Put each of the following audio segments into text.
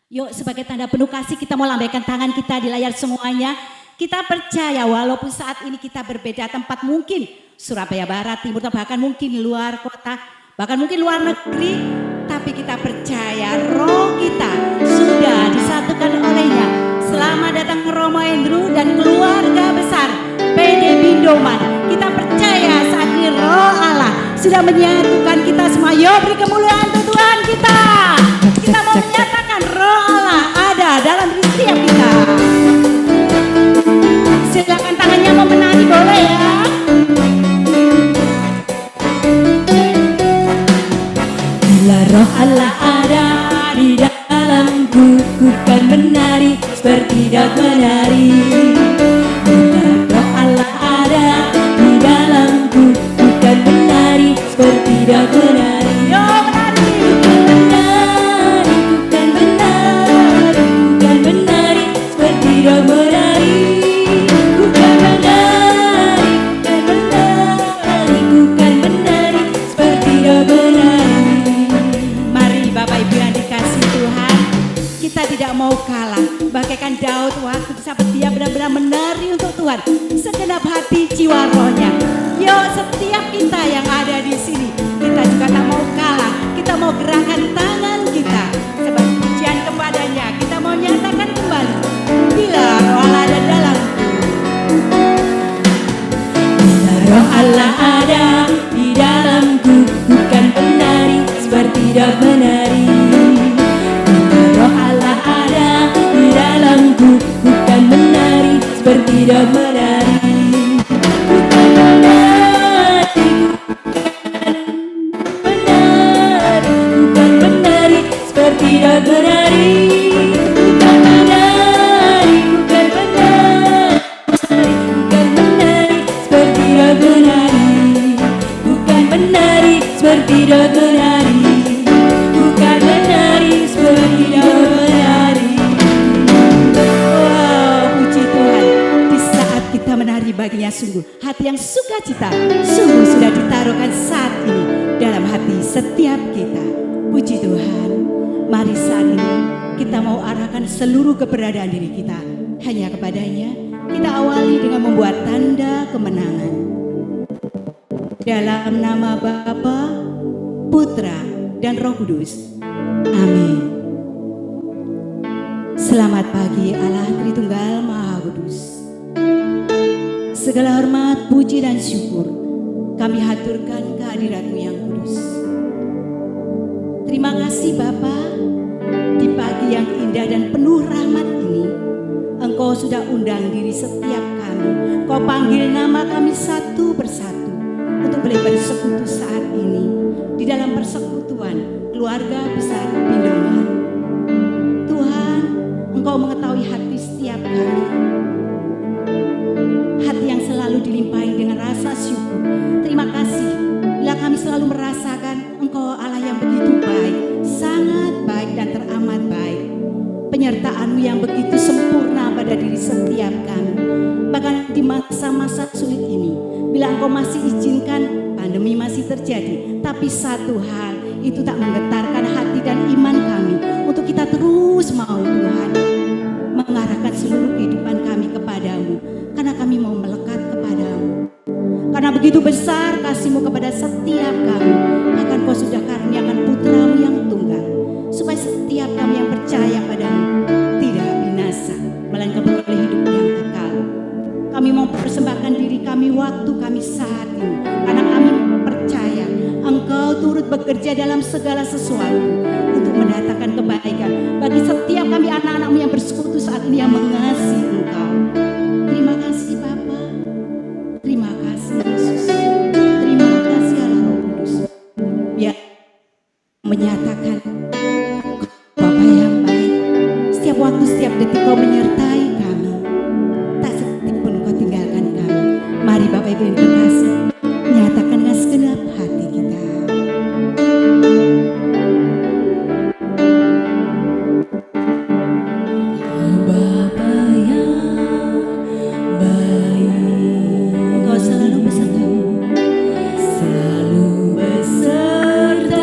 Yuk sebagai tanda penuh kasih kita mau lambaikan tangan kita di layar semuanya. Kita percaya walaupun saat ini kita berbeda tempat, mungkin Surabaya Barat, Timur, bahkan mungkin luar kota, bahkan mungkin luar negeri. Tapi kita percaya roh kita sudah disatukan olehnya. Selamat datang Romo Andrew dan keluarga besar PD Bindoman. Kita percaya saat ini roh Allah sudah menyatukan kita semua. Yuk beri kemuliaan untuk Tuhan kita. Kita mau menyatakan roh Allah ada dalam diri setiap kita. Silakan tangannya mau menari boleh ya. Bila roh Allah ada di dalamku, ku kan menari seperti daud menari. Bila roh Allah ada di dalamku, ku kan menari seperti daud menari. Yo menari. Seperti daud menari. Ku kan menari, ku kan menari seperti daud menari. Mari Bapak Ibu yang dikasih Tuhan, kita tidak mau kalah. Bagaikan Daud waktu saat dia benar-benar menari untuk Tuhan, segenap hati jiwa rohnya. Yuk setiap kita yang ada di sini, kita juga tak mau kalah. Kita mau gerakkan tangan kita sebagai pujian kepadanya. Kita mau nyatakan kembali, bila roh Allah ada dalamku. Bila roh Allah ada di dalamku, bukan menari seperti daud menari. Bila roh Allah ada di dalamku, bukan menari seperti daud menari. Bukan menari, bukan menari seperti daud menari. Bukan menari, bukan menari, bukan menari seperti daud menari. Bukan menari seperti daud menari. Bukan menari seperti daud menari. Wow, puji Tuhan. Di saat kita menari baginya sungguh hati yang sukacita sungguh sudah ditaruhkan saat ini dalam hati setiap kita. Puji Tuhan. Mari saat ini kita mau arahkan seluruh keberadaan diri kita hanya kepadanya. Kita awali dengan membuat tanda kemenangan. Dalam nama Bapa, Putra, dan Roh Kudus. Amin. Selamat pagi Allah Tritunggal Maha Kudus. Segala hormat, puji dan syukur kami haturkan kehadirat-Mu yang kudus. Terima kasih Bapa, di pagi yang indah dan penuh rahmat ini Engkau sudah undang diri setiap kami. Kau panggil nama kami satu persatu untuk boleh bersekutu saat ini di dalam persekutuan keluarga besar Bindoman. Tuhan, Engkau mengetahui hati setiap kami, hati yang selalu dilimpahi dengan rasa syukur. Terima kasih bila kami selalu merasakan Engkau Allah yang begitu baik, sangat baik dan teramat baik. Penyertaan-Mu yang begitu sempurna pada diri setiap kami. Bahkan di masa-masa sulit ini, bila Engkau masih izinkan pandemi masih terjadi, tapi satu hal itu tak menggetarkan hati dan iman kami untuk kita terus mau Tuhan mengarahkan seluruh kehidupan kami kepadamu, karena kami mau melekat kepadamu. Karena begitu besar kasih-Mu kepada setiap kami, bahkan Kau sudah karuniakan Putra-Mu yang tunggal, supaya setiap kami yang percaya padamu tidak binasa, melainkan beroleh hidup yang kekal. Kami mau persembahkan diri kami waktu kami saat ini, karena kami percaya Engkau turut bekerja dalam segala sesuatu untuk mendatangkan kebaikan bagi setiap kami anak-anak-Mu yang bersekutu saat ini yang mengasihi Engkau. Terima kasih Bapa, terima kasih Yesus, terima kasih Allah Roh Kudus. Biar menyatakan Bapa yang baik, setiap waktu, setiap detik Kau menyertai kami, tak sedetik pun Kau tinggalkan kami. Mari Bapak Ibu yang terkasih, nyatakan dengan segenap hati kita. Bapa yang baik, Engkau selalu besertaku, selalu besertaku.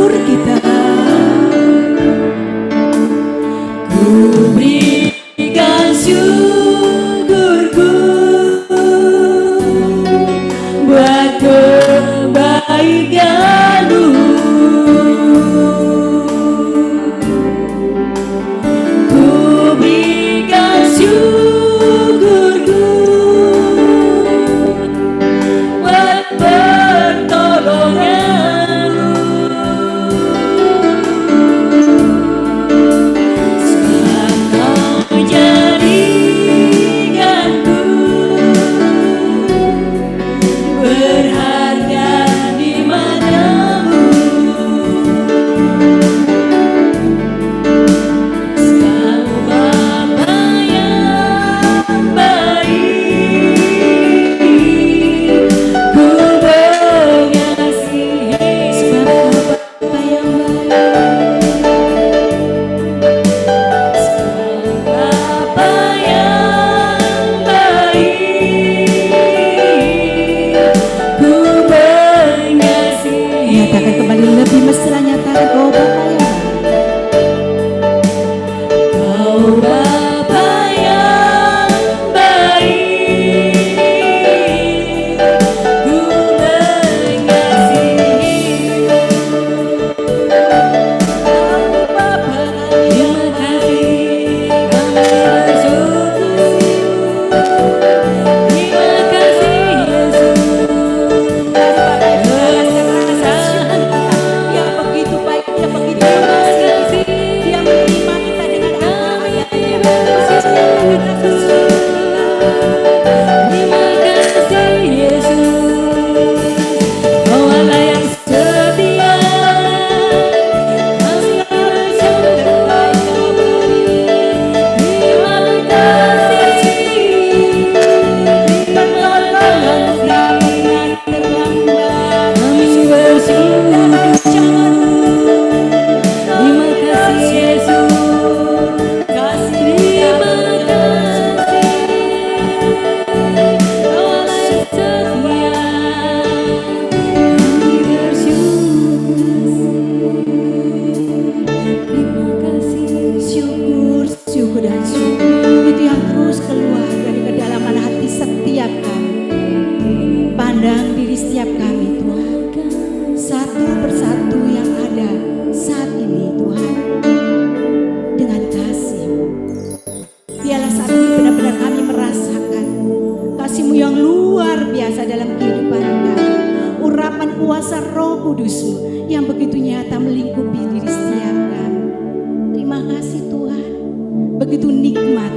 syukur kita. Ku berikan syukurku buat kebaikanmu. Ku berikan syukurku buat pertolonganmu. Sebab kau jadikanku berharga di matamu. Kau Bapa yang baik, ku mengasihi. Sebab Kau Bapa yang baik, Bapa yang baik, ku mengasihi. nyatakan kembali lebih mesra, nyatakan Kau Bapa yang baik. Kau Bapa yang baik, ku mengasihi. Kau Bapa, terima kasih, kami bersyukur. Terima kasih Yesus. Dia begitu baik, Dia begitu mengasihi, Dia menerima kita dengan apa adanya. Terima kasih Yesus, Kau Allah yang setia, Kau selalu terbaik Kau beri. Terima kasih, pertolongan tak pernah terlambat. Kami bersyukur. Terima kasih Yesus, terima kasih, Kau Allah yang setia, kami bersyukur. Terima kasih. Syukur, syukur dan syukur itu yang terus keluar dari kedalaman hati setiap kami. Pandang diri setiap kami Tuhan, satu persatu yang ada saat ini Tuhan, dengan kasih-Mu. Biarlah saat ini benar-benar kami merasakan kasih-Mu yang luar biasa dalam kehidupan kami. Urapan kuasa Roh Kudus-Mu yang begitu nyata melingkupi diri setiap kami. Terima kasih Tuhan, begitu nikmat,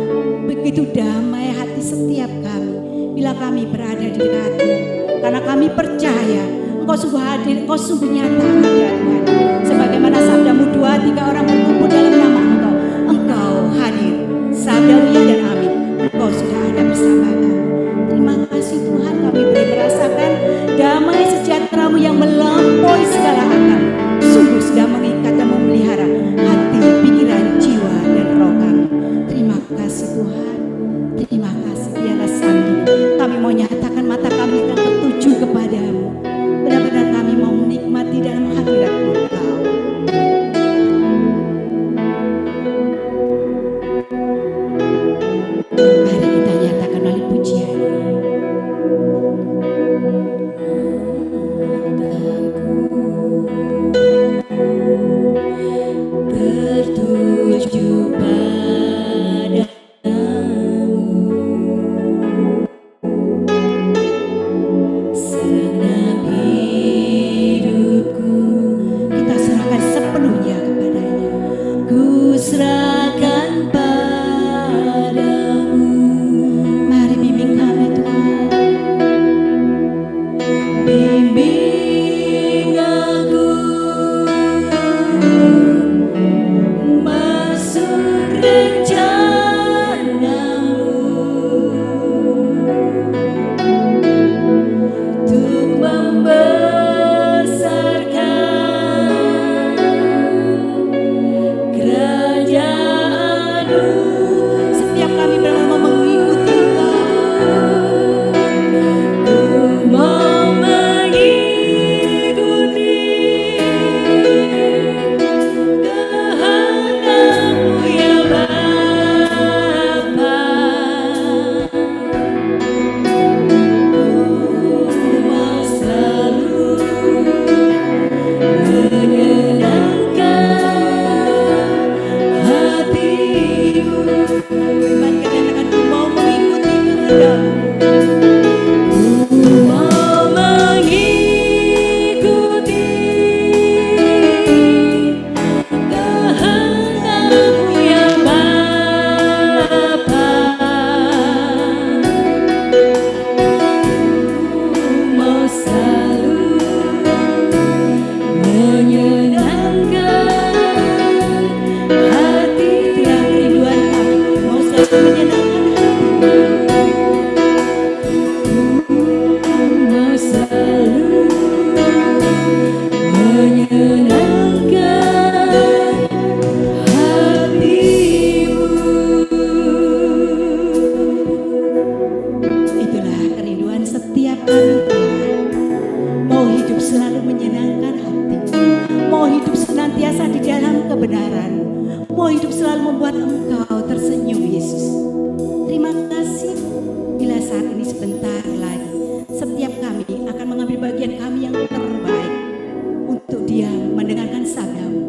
begitu damai hati setiap kami bila kami berada di dekat-Mu. Karena kami percaya Engkau sungguh hadir, Engkau sungguh nyata ada Tuhan. Sebagaimana sabda-Mu 2-3 orang berkumpul dalam nama Engkau, Engkau hadir. Sabda-Mu ya dan amin, Engkau sudah ada bersama kami. Terima kasih Tuhan, kami boleh merasakan damai sejahtera-Mu yang melampaui segala akal. Sungguh sudah mengikat dan memelihara hati, pikiran, jiwa, dan roh kami. Terima kasih Tuhan, terima kasih. Biarlah saat ini kami mau nyatakan mata kami yang tertuju kepadamu. Benar-benar kami mau menikmati dalam hadirat Engkau. Mari kita nyatakan melalui pujian. selalu menyenangkan hati. Mau hidup senantiasa di dalam kebenaran. Mau hidup selalu membuat Engkau tersenyum, Yesus. Terima kasih bila saat ini sebentar lagi setiap kami akan mengambil bagian kami yang terbaik untuk diam mendengarkan sabda-Mu.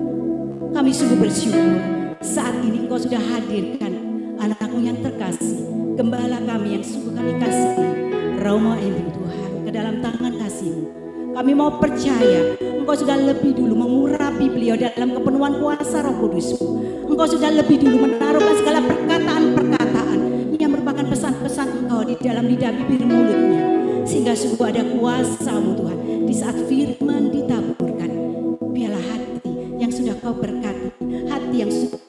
Kami sungguh bersyukur saat ini Engkau sudah hadirkan anak-Mu yang terkasih, gembala kami yang sungguh kami kasihi, Romo Andrew Tuhan, ke dalam tangan kasih-Mu. Kami mau percaya Engkau sudah lebih dulu mengurapi beliau dalam kepenuhan kuasa Roh Kudus-Mu. Engkau sudah lebih dulu menaruhkan segala perkataan-perkataan yang merupakan pesan-pesan Engkau di dalam lidah bibir mulutnya, sehingga sungguh ada kuasa-Mu Tuhan. Di saat firman ditaburkan, biarlah hati yang sudah Kau berkati, hati yang sudah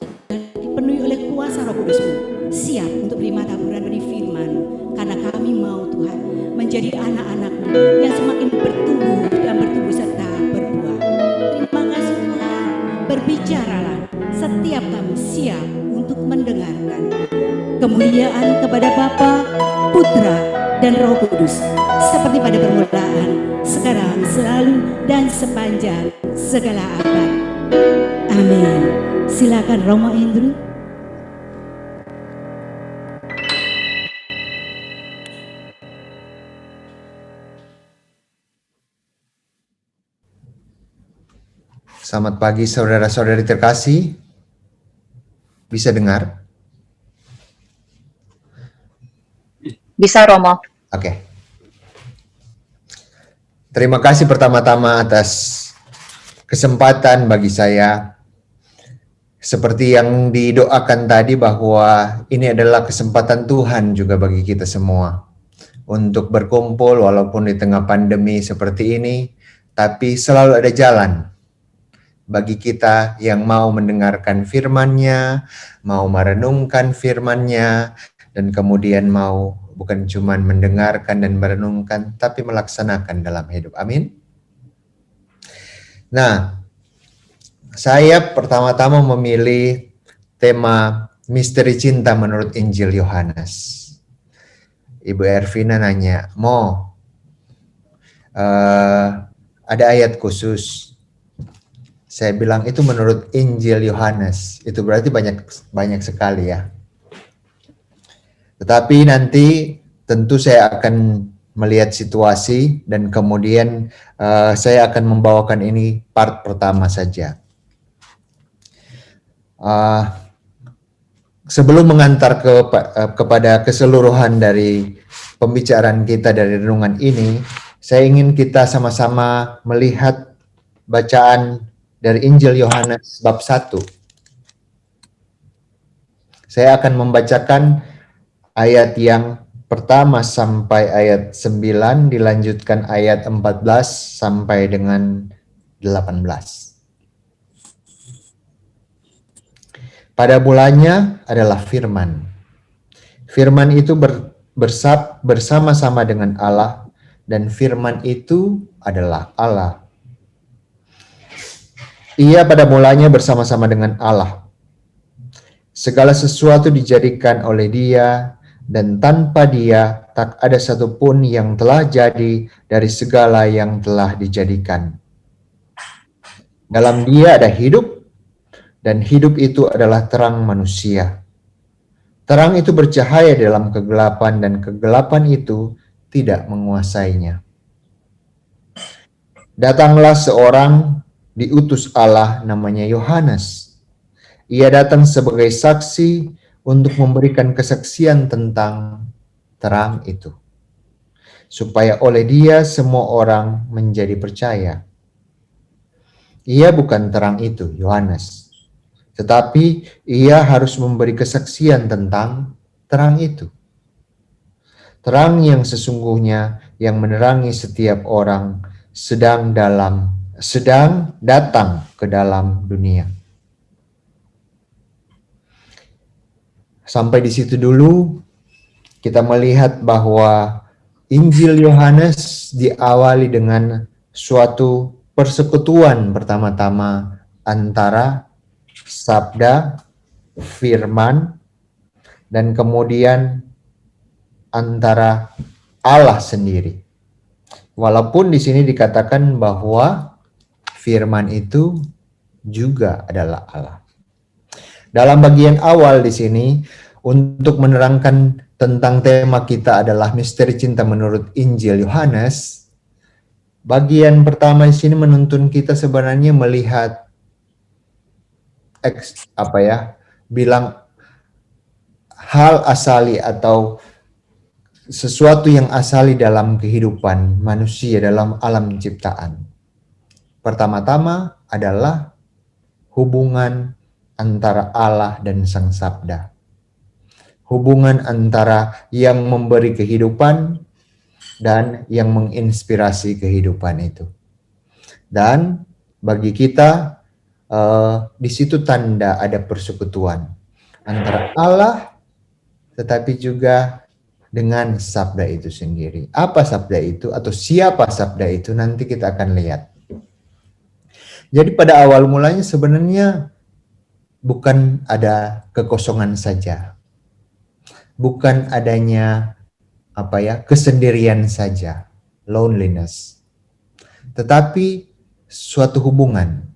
dipenuhi oleh kuasa Roh Kudus-Mu, siap untuk beri taburan benih firman, karena kami mau Tuhan menjadi anak-anak-Mu yang semakin bertumbuh dan bertumbuh serta berbuah. Terima kasih Tuhan, berbicaralah, setiap kami siap untuk mendengarkan. Kemuliaan kepada Bapa, Putra, dan Roh Kudus, seperti pada permulaan, sekarang, selalu, dan sepanjang segala abad. Amin. Silakan Romo Andrew. Selamat pagi saudara-saudari terkasih. Bisa dengar? Bisa, Romo. Oke. Terima kasih pertama-tama atas kesempatan bagi saya. Seperti yang didoakan tadi bahwa ini adalah kesempatan Tuhan juga bagi kita semua untuk berkumpul walaupun di tengah pandemi seperti ini, tapi selalu ada jalan bagi kita yang mau mendengarkan firman-Nya, mau merenungkan firman-Nya, dan kemudian mau bukan cuma mendengarkan dan merenungkan, tapi melaksanakan dalam hidup. Amin. Nah, saya pertama-tama memilih tema misteri cinta menurut Injil Yohanes. Ibu Ervina nanya, ada ayat khusus? Saya bilang itu menurut Injil Yohanes. Itu berarti banyak sekali ya. Tetapi nanti tentu saya akan melihat situasi dan kemudian saya akan membawakan ini part pertama saja. Sebelum mengantar kepada keseluruhan dari pembicaraan kita dari renungan ini, saya ingin kita sama-sama melihat bacaan dari Injil Yohanes bab 1. Saya akan membacakan ayat yang pertama sampai ayat 9, dilanjutkan ayat 14 sampai dengan 18. Pada mulanya adalah firman. Firman itu bersama-sama dengan Allah, dan firman itu adalah Allah. Ia pada mulanya bersama-sama dengan Allah. Segala sesuatu dijadikan oleh Dia, dan tanpa Dia tak ada satupun yang telah jadi dari segala yang telah dijadikan. Dalam Dia ada hidup, dan hidup itu adalah terang manusia. Terang itu bercahaya dalam kegelapan, dan kegelapan itu tidak menguasainya. Datanglah seorang diutus Allah, namanya Yohanes. Ia datang sebagai saksi untuk memberikan kesaksian tentang terang itu, supaya oleh Dia semua orang menjadi percaya. Ia bukan terang itu, Yohanes, tetapi ia harus memberi kesaksian tentang terang itu. Terang yang sesungguhnya yang menerangi setiap orang sedang datang ke dalam dunia. Sampai di situ dulu kita melihat bahwa Injil Yohanes diawali dengan suatu persekutuan pertama-tama antara sabda, firman, dan kemudian antara Allah sendiri. Walaupun di sini dikatakan bahwa firman itu juga adalah Allah. Dalam bagian awal di sini untuk menerangkan tentang tema kita adalah misteri cinta menurut Injil Yohanes. Bagian pertama di sini menuntun kita sebenarnya melihat bilang hal asali atau sesuatu yang asali dalam kehidupan manusia dalam alam ciptaan. Pertama-tama adalah hubungan antara Allah dan Sang Sabda. Hubungan antara yang memberi kehidupan dan yang menginspirasi kehidupan itu. Dan bagi kita, di situ tanda ada persekutuan antara Allah tetapi juga dengan sabda itu sendiri. Apa sabda itu atau siapa sabda itu nanti kita akan lihat. Jadi pada awal mulanya sebenarnya bukan ada kekosongan saja. Bukan adanya kesendirian saja, loneliness. Tetapi suatu hubungan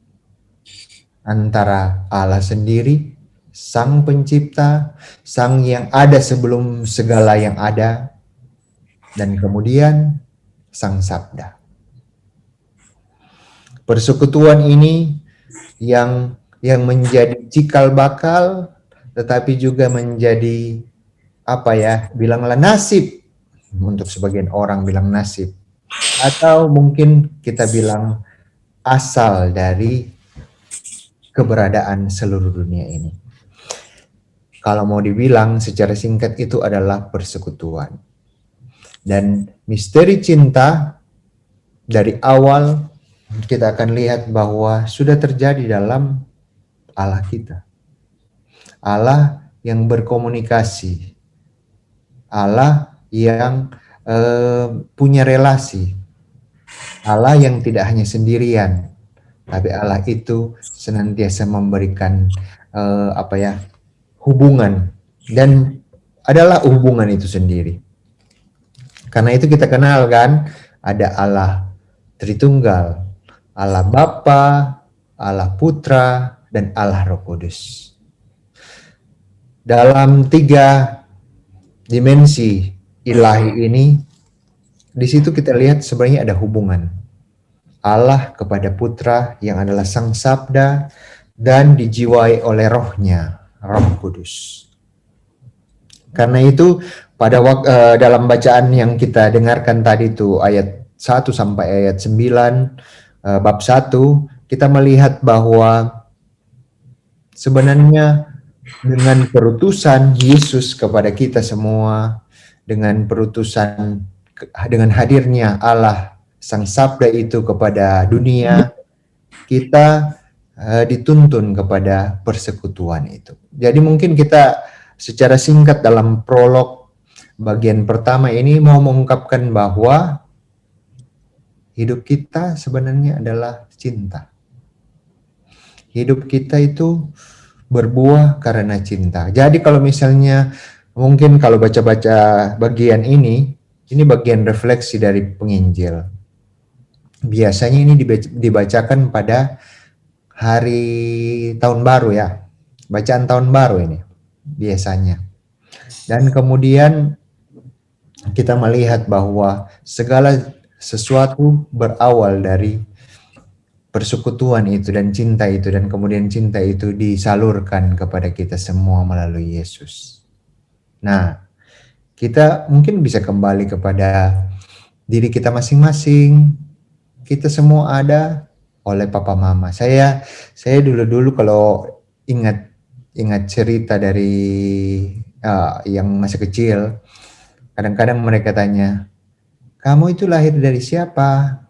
antara Allah sendiri, Sang Pencipta, Sang yang ada sebelum segala yang ada, dan kemudian Sang Sabda. Persekutuan ini yang menjadi cikal bakal, tetapi juga menjadi bilanglah nasib. Untuk sebagian orang bilang nasib, atau mungkin kita bilang asal dari keberadaan seluruh dunia ini. Kalau mau dibilang secara singkat itu adalah persekutuan. Dan misteri cinta dari awal kita akan lihat bahwa sudah terjadi dalam Allah kita. Allah yang berkomunikasi. Allah yang punya relasi. Allah yang tidak hanya sendirian, tapi Allah itu senantiasa memberikan hubungan, dan adalah hubungan itu sendiri. Karena itu kita kenal kan, ada Allah Tritunggal, Allah Bapa, Allah Putra, dan Allah Roh Kudus. Dalam 3 dimensi ilahi ini, di situ kita lihat sebenarnya ada hubungan Allah kepada Putra yang adalah Sang Sabda dan dijiwai oleh Roh-Nya, Roh Kudus. Karena itu pada dalam bacaan yang kita dengarkan tadi itu ayat 1 sampai ayat 9 bab 1, kita melihat bahwa sebenarnya dengan perutusan Yesus kepada kita semua, dengan hadirnya Allah Sang Sabda itu kepada dunia, kita dituntun kepada persekutuan itu. Jadi mungkin kita secara singkat dalam prolog bagian pertama ini mau mengungkapkan bahwa hidup kita sebenarnya adalah cinta. Hidup kita itu berbuah karena cinta. Jadi kalau misalnya mungkin kalau baca-baca bagian ini bagian refleksi dari penginjil. Biasanya ini dibacakan pada hari tahun baru ya. Bacaan tahun baru ini biasanya. Dan kemudian kita melihat bahwa segala sesuatu berawal dari persekutuan itu dan cinta itu, dan kemudian cinta itu disalurkan kepada kita semua melalui Yesus. Nah, kita mungkin bisa kembali kepada diri kita masing-masing. Kita semua ada oleh papa mama. Saya dulu kalau ingat cerita dari yang masih kecil, kadang-kadang mereka tanya, "Kamu itu lahir dari siapa?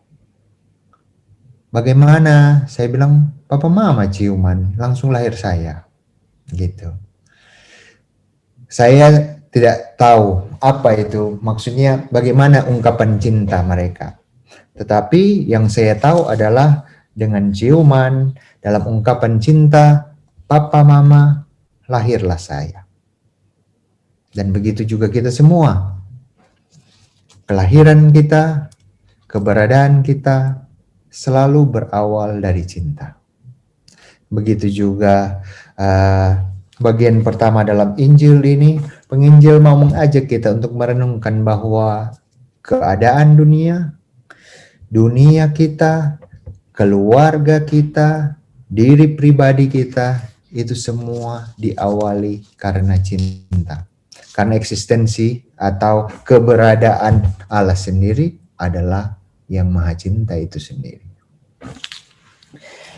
Bagaimana?" Saya bilang, "Papa mama ciuman, langsung lahir saya." Gitu. Saya tidak tahu apa itu, maksudnya bagaimana ungkapan cinta mereka. Tetapi yang saya tahu adalah dengan ciuman, dalam ungkapan cinta, papa mama, lahirlah saya. Dan begitu juga kita semua. Kelahiran kita, keberadaan kita selalu berawal dari cinta. Begitu juga bagian pertama dalam Injil ini, penginjil mau mengajak kita untuk merenungkan bahwa keadaan dunia kita, keluarga kita, diri pribadi kita, itu semua diawali karena cinta. Karena eksistensi atau keberadaan Allah sendiri adalah yang maha cinta itu sendiri.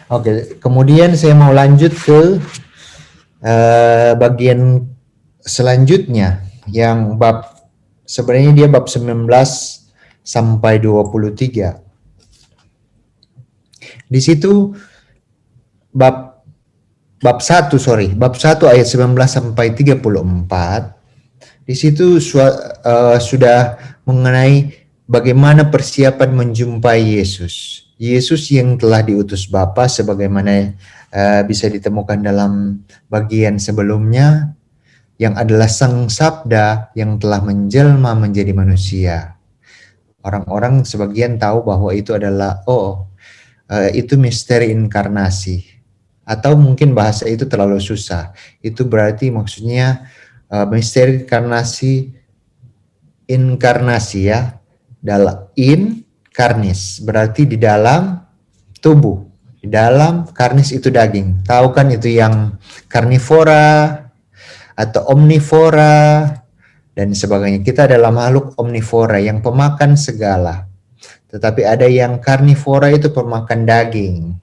Oke, kemudian saya mau lanjut ke bagian selanjutnya yang sebenarnya dia bab 19 sampai 23. Di situ bab 1 ayat 19 sampai 34. Di situ sudah mengenai bagaimana persiapan menjumpai Yesus. Yesus yang telah diutus Bapa sebagaimana bisa ditemukan dalam bagian sebelumnya, yang adalah Sang Sabda yang telah menjelma menjadi manusia. Orang-orang sebagian tahu bahwa itu adalah itu misteri inkarnasi, atau mungkin bahasa itu terlalu susah. Itu berarti maksudnya misteri inkarnasi ya, dalam karnis berarti di dalam tubuh, di dalam karnis itu daging. Tahu kan itu yang karnivora atau omnivora dan sebagainya. Kita adalah makhluk omnivora yang pemakan segala. Tetapi ada yang karnivora itu pemakan daging.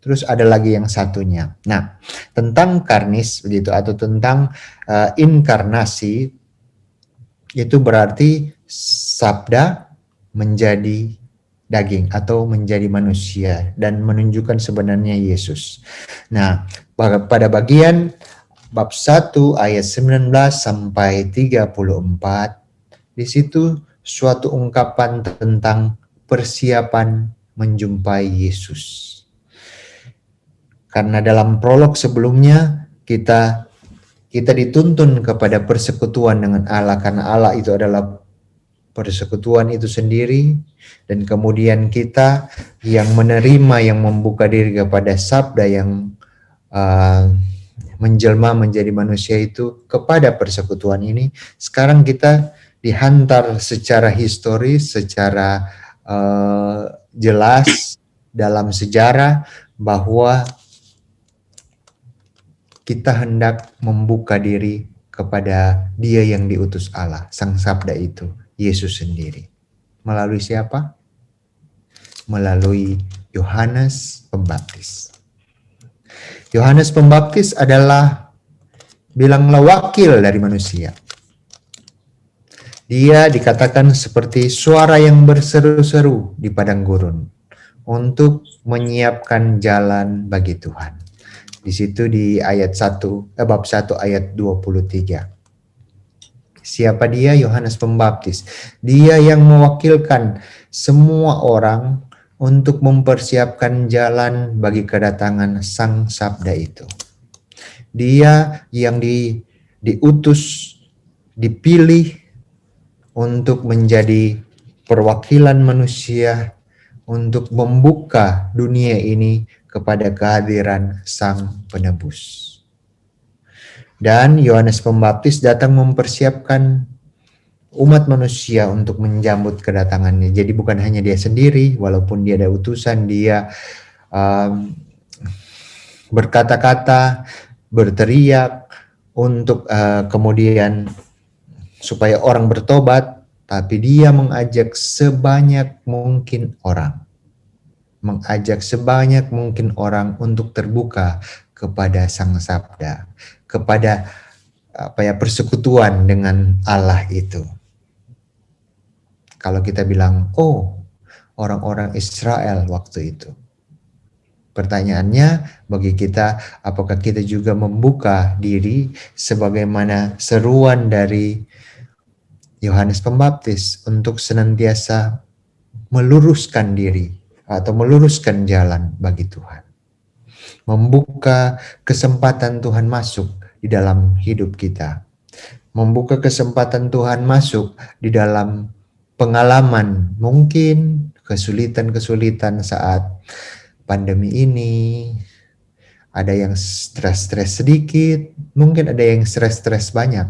Terus ada lagi yang satunya. Nah, tentang karnis begitu atau tentang inkarnasi itu berarti sabda menjadi daging atau menjadi manusia dan menunjukkan sebenarnya Yesus. Nah, pada bagian bab 1 ayat 19 sampai 34 di situ suatu ungkapan tentang persiapan menjumpai Yesus. Karena dalam prolog sebelumnya kita dituntun kepada persekutuan dengan Allah, karena Allah itu adalah persekutuan itu sendiri, dan kemudian kita yang menerima, yang membuka diri kepada sabda yang menjelma menjadi manusia itu kepada persekutuan ini. Sekarang kita dihantar secara historis, secara jelas dalam sejarah bahwa kita hendak membuka diri kepada Dia yang diutus Allah, Sang Sabda itu, Yesus sendiri. Melalui siapa? Melalui Yohanes Pembaptis. Yohanes Pembaptis adalah, bilanglah, wakil dari manusia. Dia dikatakan seperti suara yang berseru-seru di padang gurun untuk menyiapkan jalan bagi Tuhan. Di situ di ayat 1, bab 1 ayat 23. Siapa dia? Yohanes Pembaptis. Dia yang mewakilkan semua orang untuk mempersiapkan jalan bagi kedatangan Sang Sabda itu. Dia yang diutus, dipilih untuk menjadi perwakilan manusia untuk membuka dunia ini kepada kehadiran Sang Penebus. Dan Yohanes Pembaptis datang mempersiapkan umat manusia untuk menjambut kedatangannya. Jadi bukan hanya dia sendiri, walaupun dia ada utusan, dia berkata-kata, berteriak untuk kemudian supaya orang bertobat, tapi dia mengajak sebanyak mungkin orang. Mengajak sebanyak mungkin orang untuk terbuka kepada Sang Sabda, kepada persekutuan dengan Allah itu. Kalau kita bilang, orang-orang Israel waktu itu. Pertanyaannya bagi kita, apakah kita juga membuka diri sebagaimana seruan dari Yohanes Pembaptis untuk senantiasa meluruskan diri atau meluruskan jalan bagi Tuhan. Membuka kesempatan Tuhan masuk di dalam hidup kita. Membuka kesempatan Tuhan masuk di dalam pengalaman, mungkin kesulitan-kesulitan saat pandemi ini. Ada yang stres-stres sedikit, mungkin ada yang stres-stres banyak.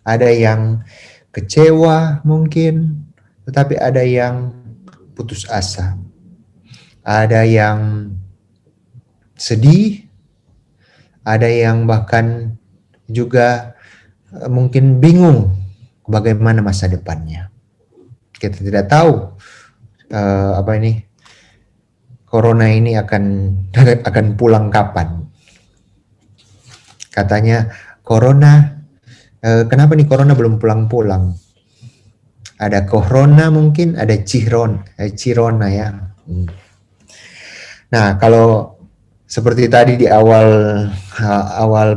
Ada yang kecewa mungkin, tetapi ada yang putus asa. Ada yang sedih, ada yang bahkan juga mungkin bingung bagaimana masa depannya. Kita tidak tahu Corona ini akan pulang kapan. Katanya Corona, kenapa nih Corona belum pulang-pulang? Ada Corona mungkin, ada Cirona ya. Nah, kalau seperti tadi di awal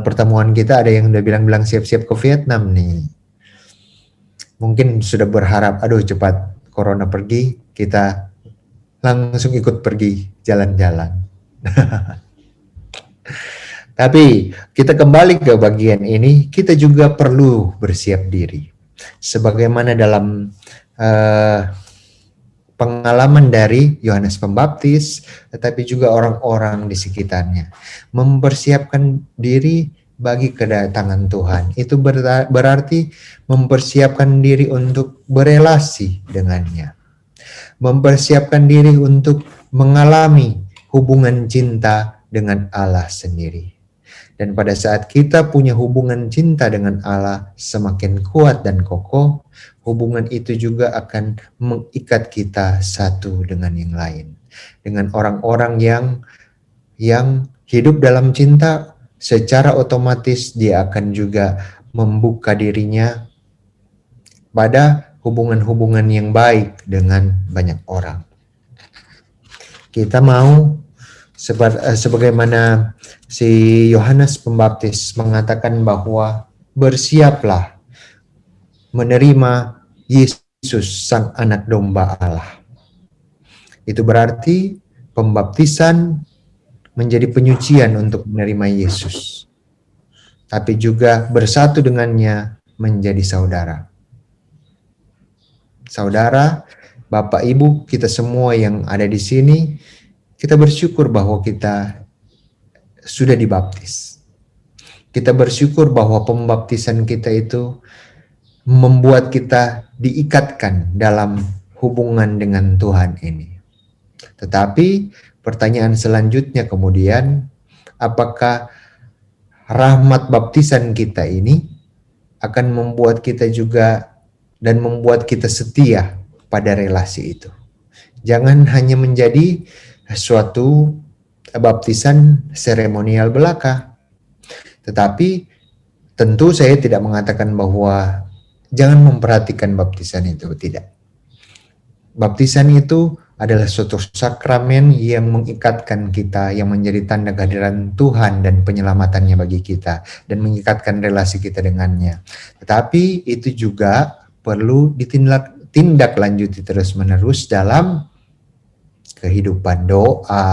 pertemuan kita ada yang udah bilang siap-siap ke Vietnam nih. Mungkin sudah berharap, aduh cepat Corona pergi, kita langsung ikut pergi jalan-jalan. Tapi kita kembali ke bagian ini, kita juga perlu bersiap diri. Sebagaimana dalam pengalaman dari Yohanes Pembaptis, tetapi juga orang-orang di sekitarnya. Mempersiapkan diri bagi kedatangan Tuhan. Itu berarti mempersiapkan diri untuk berelasi dengannya. Mempersiapkan diri untuk mengalami hubungan cinta dengan Allah sendiri. Dan pada saat kita punya hubungan cinta dengan Allah semakin kuat dan kokoh, hubungan itu juga akan mengikat kita satu dengan yang lain. Dengan orang-orang yang hidup dalam cinta, secara otomatis dia akan juga membuka dirinya pada hubungan-hubungan yang baik dengan banyak orang. Kita mau sebagaimana si Yohanes Pembaptis mengatakan bahwa bersiaplah menerima Yesus sang anak domba Allah. Itu berarti pembaptisan menjadi penyucian untuk menerima Yesus. Tapi juga bersatu dengannya menjadi saudara. Saudara, Bapak, Ibu, kita semua yang ada di sini, kita bersyukur bahwa kita sudah dibaptis. Kita bersyukur bahwa pembaptisan kita itu membuat kita diikatkan dalam hubungan dengan Tuhan ini. Tetapi pertanyaan selanjutnya kemudian, apakah rahmat baptisan kita ini akan membuat kita juga dan membuat kita setia pada relasi itu. Jangan hanya menjadi suatu baptisan seremonial belaka. Tetapi tentu saya tidak mengatakan bahwa jangan memperhatikan baptisan itu, tidak. Baptisan itu adalah suatu sakramen yang mengikatkan kita, yang menjadi tanda kehadiran Tuhan dan penyelamatannya bagi kita, dan mengikatkan relasi kita dengannya. Tetapi itu juga perlu ditindaklanjuti terus-menerus dalam kehidupan doa.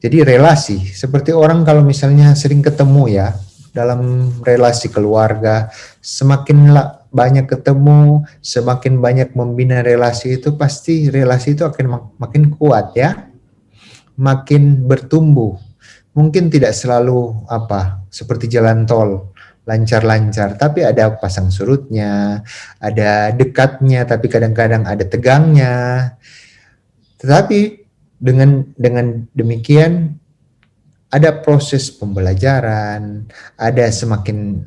Jadi relasi, seperti orang kalau misalnya sering ketemu ya, dalam relasi keluarga, semakin banyak ketemu, semakin banyak membina relasi itu, pasti relasi itu akan makin kuat ya, makin bertumbuh. Mungkin tidak selalu seperti jalan tol, lancar-lancar, tapi ada pasang surutnya, ada dekatnya, tapi kadang-kadang ada tegangnya. Tetapi dengan demikian ada proses pembelajaran, ada semakin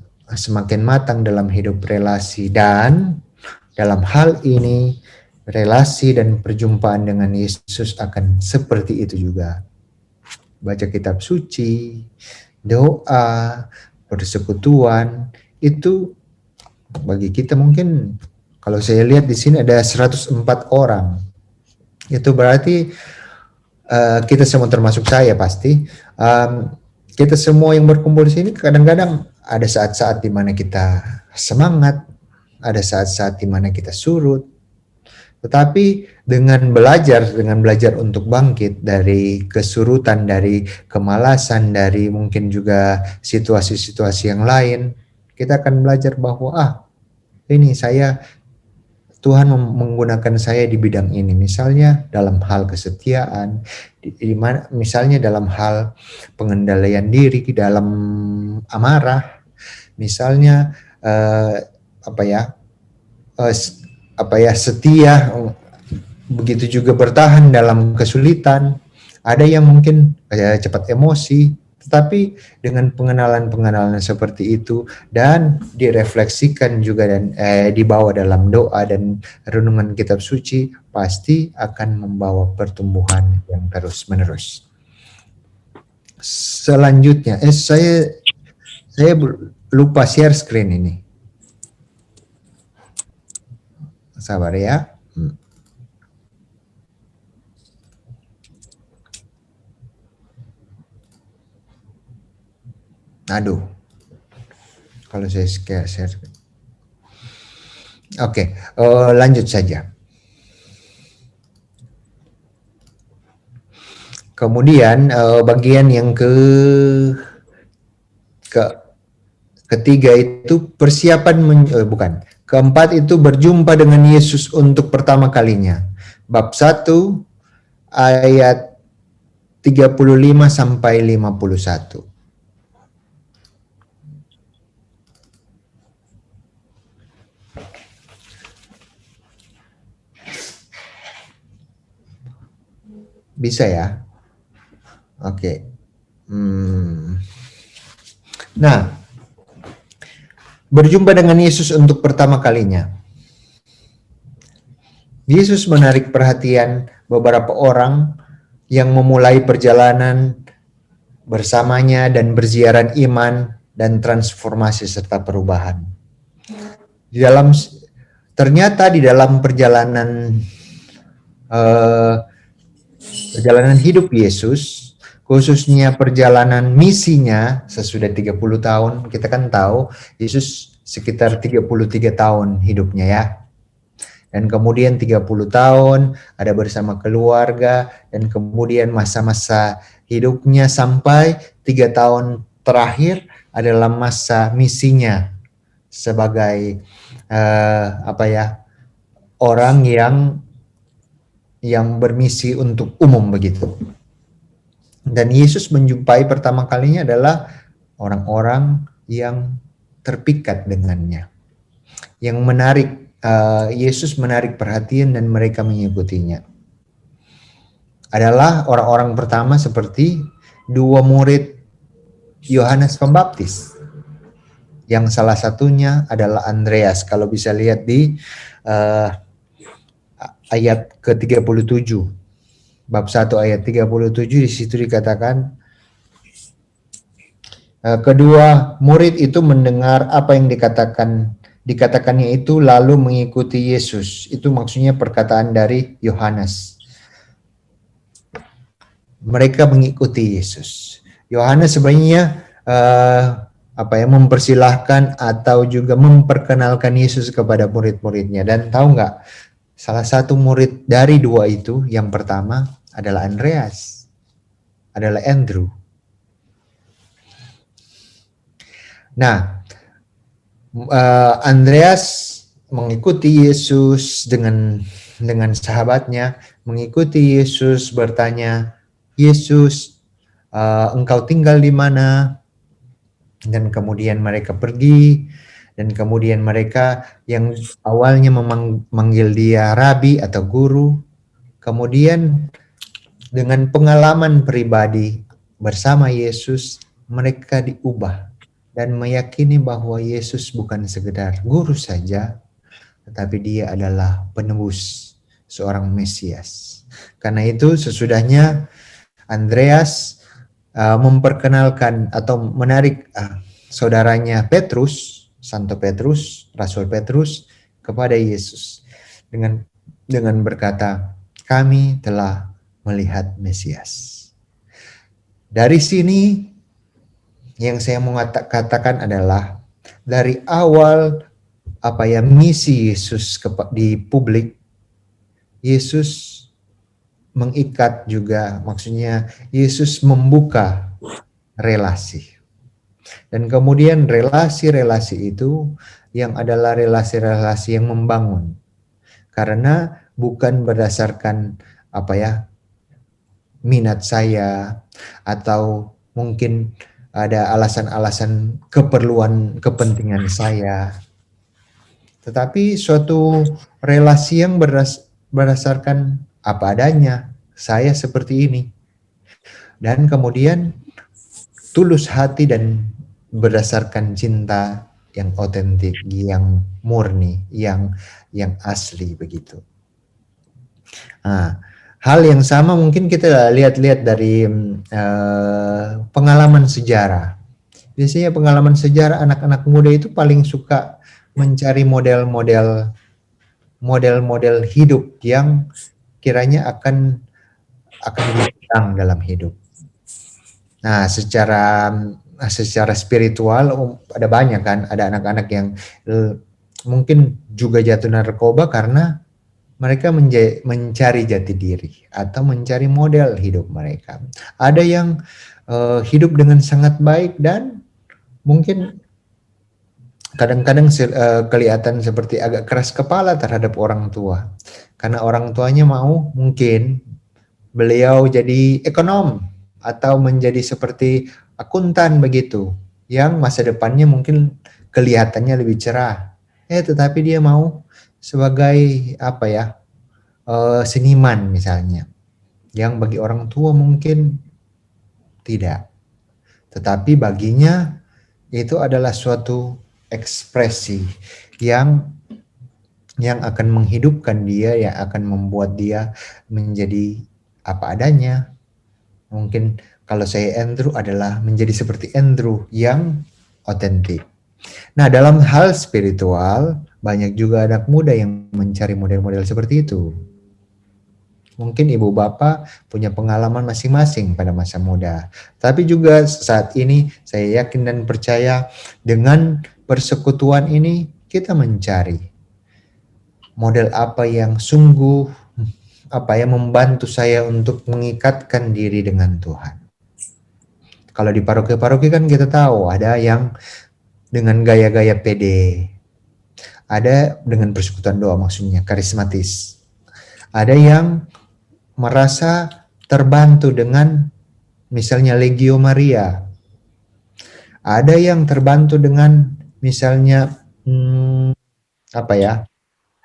matang dalam hidup relasi, dan dalam hal ini relasi dan perjumpaan dengan Yesus akan seperti itu juga. Baca kitab suci, doa, persekutuan, itu bagi kita mungkin kalau saya lihat di sini ada 104 orang. Itu berarti kita semua termasuk saya pasti. Kita semua yang berkumpul di sini kadang-kadang ada saat-saat di mana kita semangat, ada saat-saat di mana kita surut. Tetapi dengan belajar untuk bangkit dari kesurutan, dari kemalasan, dari mungkin juga situasi-situasi yang lain, kita akan belajar bahwa ini saya Tuhan menggunakan saya di bidang ini, misalnya dalam hal kesetiaan, misalnya dalam hal pengendalian diri, dalam amarah, misalnya setia, begitu juga bertahan dalam kesulitan. Ada yang mungkin cepat emosi, tetapi dengan pengenalan seperti itu dan direfleksikan juga dan dibawa dalam doa dan renungan kitab suci, pasti akan membawa pertumbuhan yang terus menerus. Selanjutnya, saya lupa share screen ini. Sabar ya. Aduh, kalau saya share. Oke, lanjut saja. Kemudian bagian yang ketiga itu persiapan keempat itu berjumpa dengan Yesus untuk pertama kalinya. Bab 1 ayat 35 sampai 51. Bisa ya? Oke. Nah, berjumpa dengan Yesus untuk pertama kalinya. Yesus menarik perhatian beberapa orang yang memulai perjalanan bersamanya dan berziarah iman dan transformasi serta perubahan. Ternyata di dalam perjalanan hidup Yesus, khususnya perjalanan misinya sesudah 30 tahun, kita kan tahu Yesus sekitar 33 tahun hidupnya ya. Dan kemudian 30 tahun ada bersama keluarga, dan kemudian masa-masa hidupnya sampai 3 tahun terakhir adalah masa misinya sebagai orang yang bermisi untuk umum begitu. Dan Yesus menjumpai pertama kalinya adalah orang-orang yang terpikat dengannya. Yang Yesus menarik perhatian dan mereka mengikutinya. Adalah orang-orang pertama seperti 2 murid Yohanes Pembaptis. Yang salah satunya adalah Andreas. Kalau bisa lihat di ayat ke-37. Bab 1 ayat 37, di situ dikatakan, kedua murid itu mendengar apa yang dikatakannya itu lalu mengikuti Yesus. Itu maksudnya perkataan dari Yohanes. Mereka mengikuti Yesus. Yohanes sebenarnya mempersilahkan atau juga memperkenalkan Yesus kepada murid-muridnya. Dan tahu nggak? Salah satu murid dari 2 itu, yang pertama adalah Andreas, adalah Andrew. Nah, Andreas mengikuti Yesus dengan sahabatnya, mengikuti Yesus, bertanya, Yesus, engkau tinggal di mana? Dan kemudian mereka pergi. Dan kemudian mereka yang awalnya memanggil dia rabi atau guru, kemudian dengan pengalaman pribadi bersama Yesus, mereka diubah dan meyakini bahwa Yesus bukan sekedar guru saja, tetapi dia adalah penebus, seorang Mesias. Karena itu sesudahnya Andreas memperkenalkan atau menarik saudaranya Petrus, Santo Petrus, Rasul Petrus, kepada Yesus dengan berkata, kami telah melihat Mesias. Dari sini yang saya mau katakan adalah dari awal misi Yesus di publik, Yesus mengikat juga, maksudnya Yesus membuka relasi. Dan kemudian relasi-relasi itu yang adalah relasi-relasi yang membangun. karena bukan berdasarkan minat saya atau mungkin ada alasan-alasan keperluan kepentingan saya, tetapi suatu relasi yang berdasarkan apa adanya, saya seperti ini, dan kemudian tulus hati dan berdasarkan cinta yang otentik, yang murni, yang asli begitu. Nah, hal yang sama mungkin kita lihat-lihat dari pengalaman sejarah. Biasanya pengalaman sejarah anak-anak muda itu paling suka mencari model-model hidup yang kiranya akan dipegang dalam hidup. Nah, secara spiritual ada banyak kan, ada anak-anak yang mungkin juga jatuh narkoba karena mereka mencari jati diri atau mencari model hidup mereka. Ada yang hidup dengan sangat baik dan mungkin kadang-kadang kelihatan seperti agak keras kepala terhadap orang tua. Karena orang tuanya mau mungkin beliau jadi ekonom atau menjadi seperti akuntan begitu, yang masa depannya mungkin kelihatannya lebih cerah. Tetapi dia mau sebagai seniman misalnya, yang bagi orang tua mungkin tidak, tetapi baginya itu adalah suatu ekspresi yang akan menghidupkan dia, yang akan membuat dia menjadi apa adanya. Mungkin kalau saya Andrew adalah menjadi seperti Andrew yang otentik. Nah, dalam hal spiritual banyak juga anak muda yang mencari model-model seperti itu. Mungkin ibu bapak punya pengalaman masing-masing pada masa muda. Tapi juga saat ini saya yakin dan percaya dengan persekutuan ini kita mencari model apa yang sungguh membantu saya untuk mengikatkan diri dengan Tuhan. Kalau di paroki-paroki kan kita tahu ada yang dengan gaya-gaya pede, ada dengan persekutuan doa maksudnya karismatis, ada yang merasa terbantu dengan misalnya Legio Maria, ada yang terbantu dengan misalnya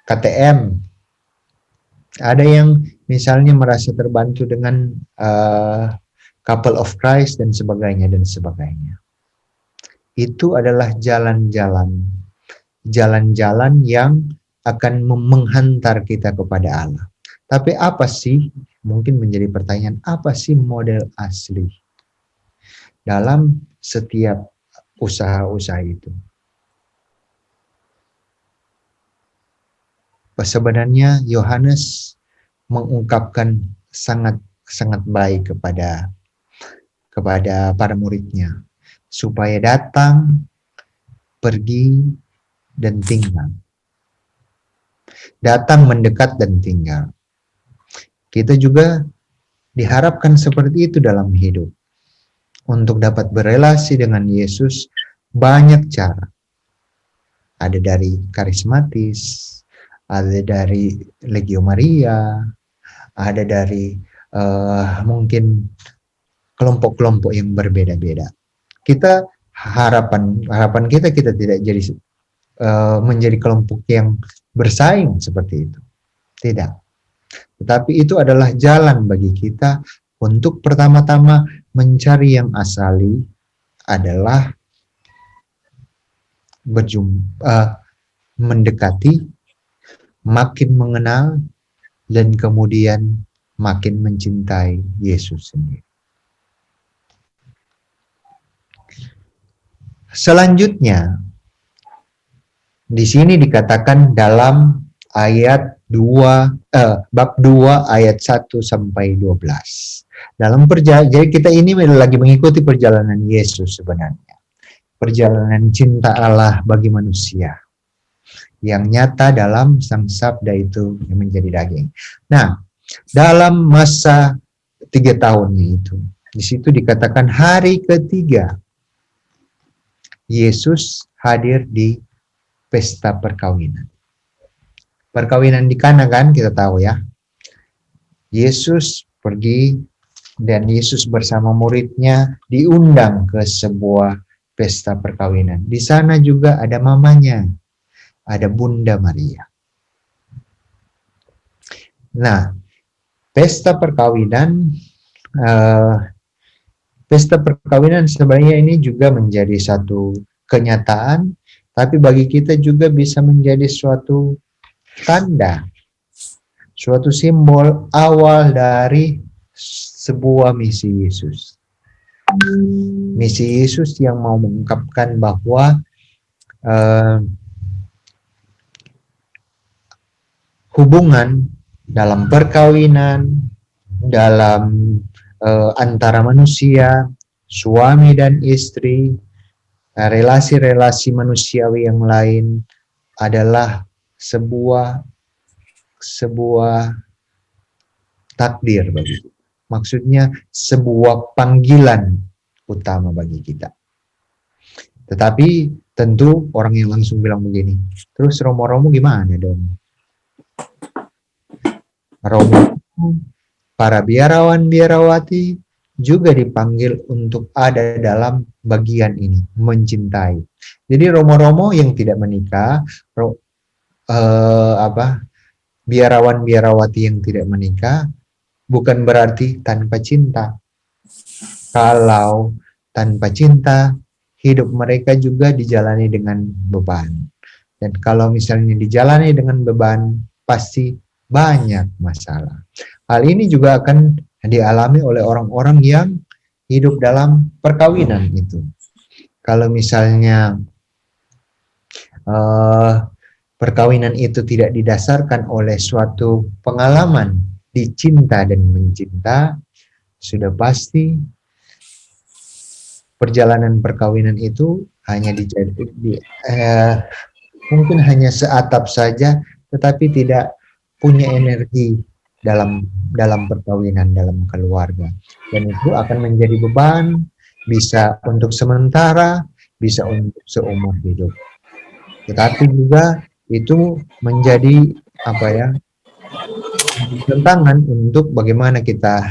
KTM, ada yang misalnya merasa terbantu dengan Couple of Christ dan sebagainya dan sebagainya. Itu adalah jalan-jalan yang akan menghantar kita kepada Allah. Tapi apa sih, mungkin menjadi pertanyaan, apa sih model asli dalam setiap usaha-usaha itu? Sebenarnya Yohanes mengungkapkan sangat baik kepada para muridnya, supaya datang, pergi, dan tinggal. Datang, mendekat, dan tinggal. Kita juga diharapkan seperti itu dalam hidup. Untuk dapat berelasi dengan Yesus, banyak cara. Ada dari karismatis, ada dari Legio Maria, ada dari mungkin kelompok-kelompok yang berbeda-beda. Kita harapan kita tidak jadi menjadi kelompok yang bersaing seperti itu. Tidak. Tetapi itu adalah jalan bagi kita untuk pertama-tama mencari yang asali, adalah mendekati, makin mengenal, dan kemudian makin mencintai Yesus sendiri. Selanjutnya, di sini dikatakan dalam ayat 2, bab 2 ayat 1 sampai 12. Jadi kita ini lagi mengikuti perjalanan Yesus sebenarnya. Perjalanan cinta Allah bagi manusia yang nyata dalam Sang Sabda itu yang menjadi daging. Nah, dalam masa 3 tahunnya itu, di situ dikatakan hari ketiga Yesus hadir di pesta perkawinan. perkawinan di Kana kan, kita tahu ya. Yesus pergi dan Yesus bersama muridnya diundang ke sebuah pesta perkawinan. Di sana juga ada mamanya, ada Bunda Maria. Nah, pesta perkawinan sebenarnya ini juga menjadi satu kenyataan, tapi bagi kita juga bisa menjadi suatu tanda, suatu simbol awal dari sebuah misi Yesus. Misi Yesus yang mau mengungkapkan bahwa hubungan dalam perkawinan, dalam antara manusia, suami dan istri, relasi-relasi manusiawi yang lain adalah sebuah takdir bagi kita. Maksudnya sebuah panggilan utama bagi kita. Tetapi tentu orang yang langsung bilang begini, terus Romo-Romo gimana dong? Romo, para biarawan-biarawati juga dipanggil untuk ada dalam bagian ini, mencintai. Jadi Romo-Romo yang tidak menikah, biarawan-biarawati yang tidak menikah, bukan berarti tanpa cinta. Kalau tanpa cinta, hidup mereka juga dijalani dengan beban. Dan kalau misalnya dijalani dengan beban, pasti banyak masalah. Hal ini juga akan dialami oleh orang-orang yang hidup dalam perkawinan itu. Kalau misalnya perkawinan itu tidak didasarkan oleh suatu pengalaman dicinta dan mencinta, sudah pasti perjalanan perkawinan itu hanya mungkin hanya seatap saja, tetapi tidak punya energi dalam perkawinan, dalam keluarga, dan itu akan menjadi beban, bisa untuk sementara, bisa untuk seumur hidup. Tetapi juga itu menjadi tantangan untuk bagaimana kita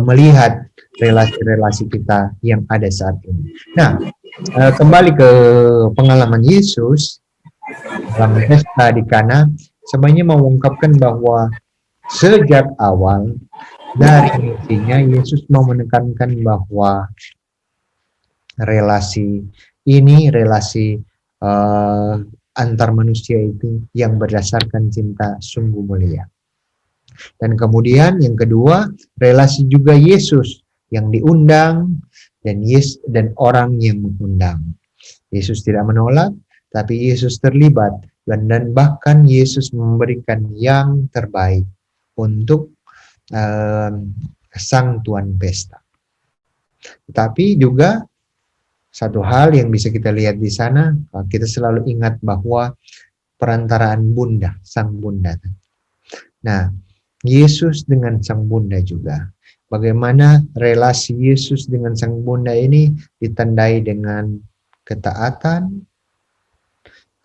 melihat relasi-relasi kita yang ada saat ini. Nah, kembali ke pengalaman Yesus dalam pesta di Kana, sebenarnya mengungkapkan bahwa sejak awal dari misinya Yesus mau menekankan bahwa relasi ini, relasi antar manusia itu yang berdasarkan cinta sungguh mulia. Dan kemudian yang kedua, relasi juga Yesus yang diundang dan orang yang mengundang. Yesus tidak menolak, tapi Yesus terlibat dan bahkan Yesus memberikan yang terbaik untuk sang tuan pesta. Tetapi juga satu hal yang bisa kita lihat di sana, kita selalu ingat bahwa perantaraan Bunda, sang Bunda. Nah, Yesus dengan sang Bunda juga. Bagaimana relasi Yesus dengan sang Bunda ini ditandai dengan ketaatan,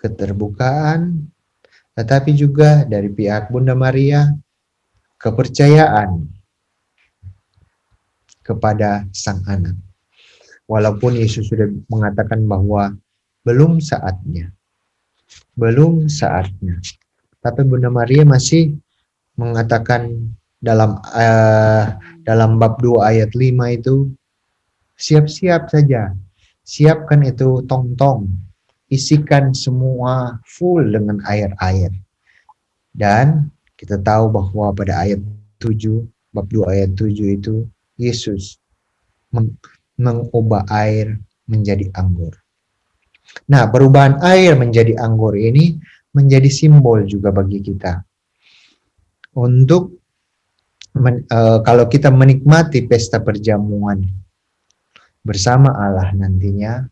keterbukaan, tetapi juga dari pihak Bunda Maria, kepercayaan kepada sang anak. Walaupun Yesus sudah mengatakan bahwa belum saatnya, tapi Bunda Maria masih mengatakan dalam bab 2 ayat 5 itu, siap-siap saja, siapkan itu tong-tong, isikan semua full dengan air-air. Dan kita tahu bahwa pada ayat 7, bab 2 ayat 7 itu, Yesus mengubah air menjadi anggur. Nah, perubahan air menjadi anggur ini menjadi simbol juga bagi kita. Untuk kalau kita menikmati pesta perjamuan bersama Allah nantinya,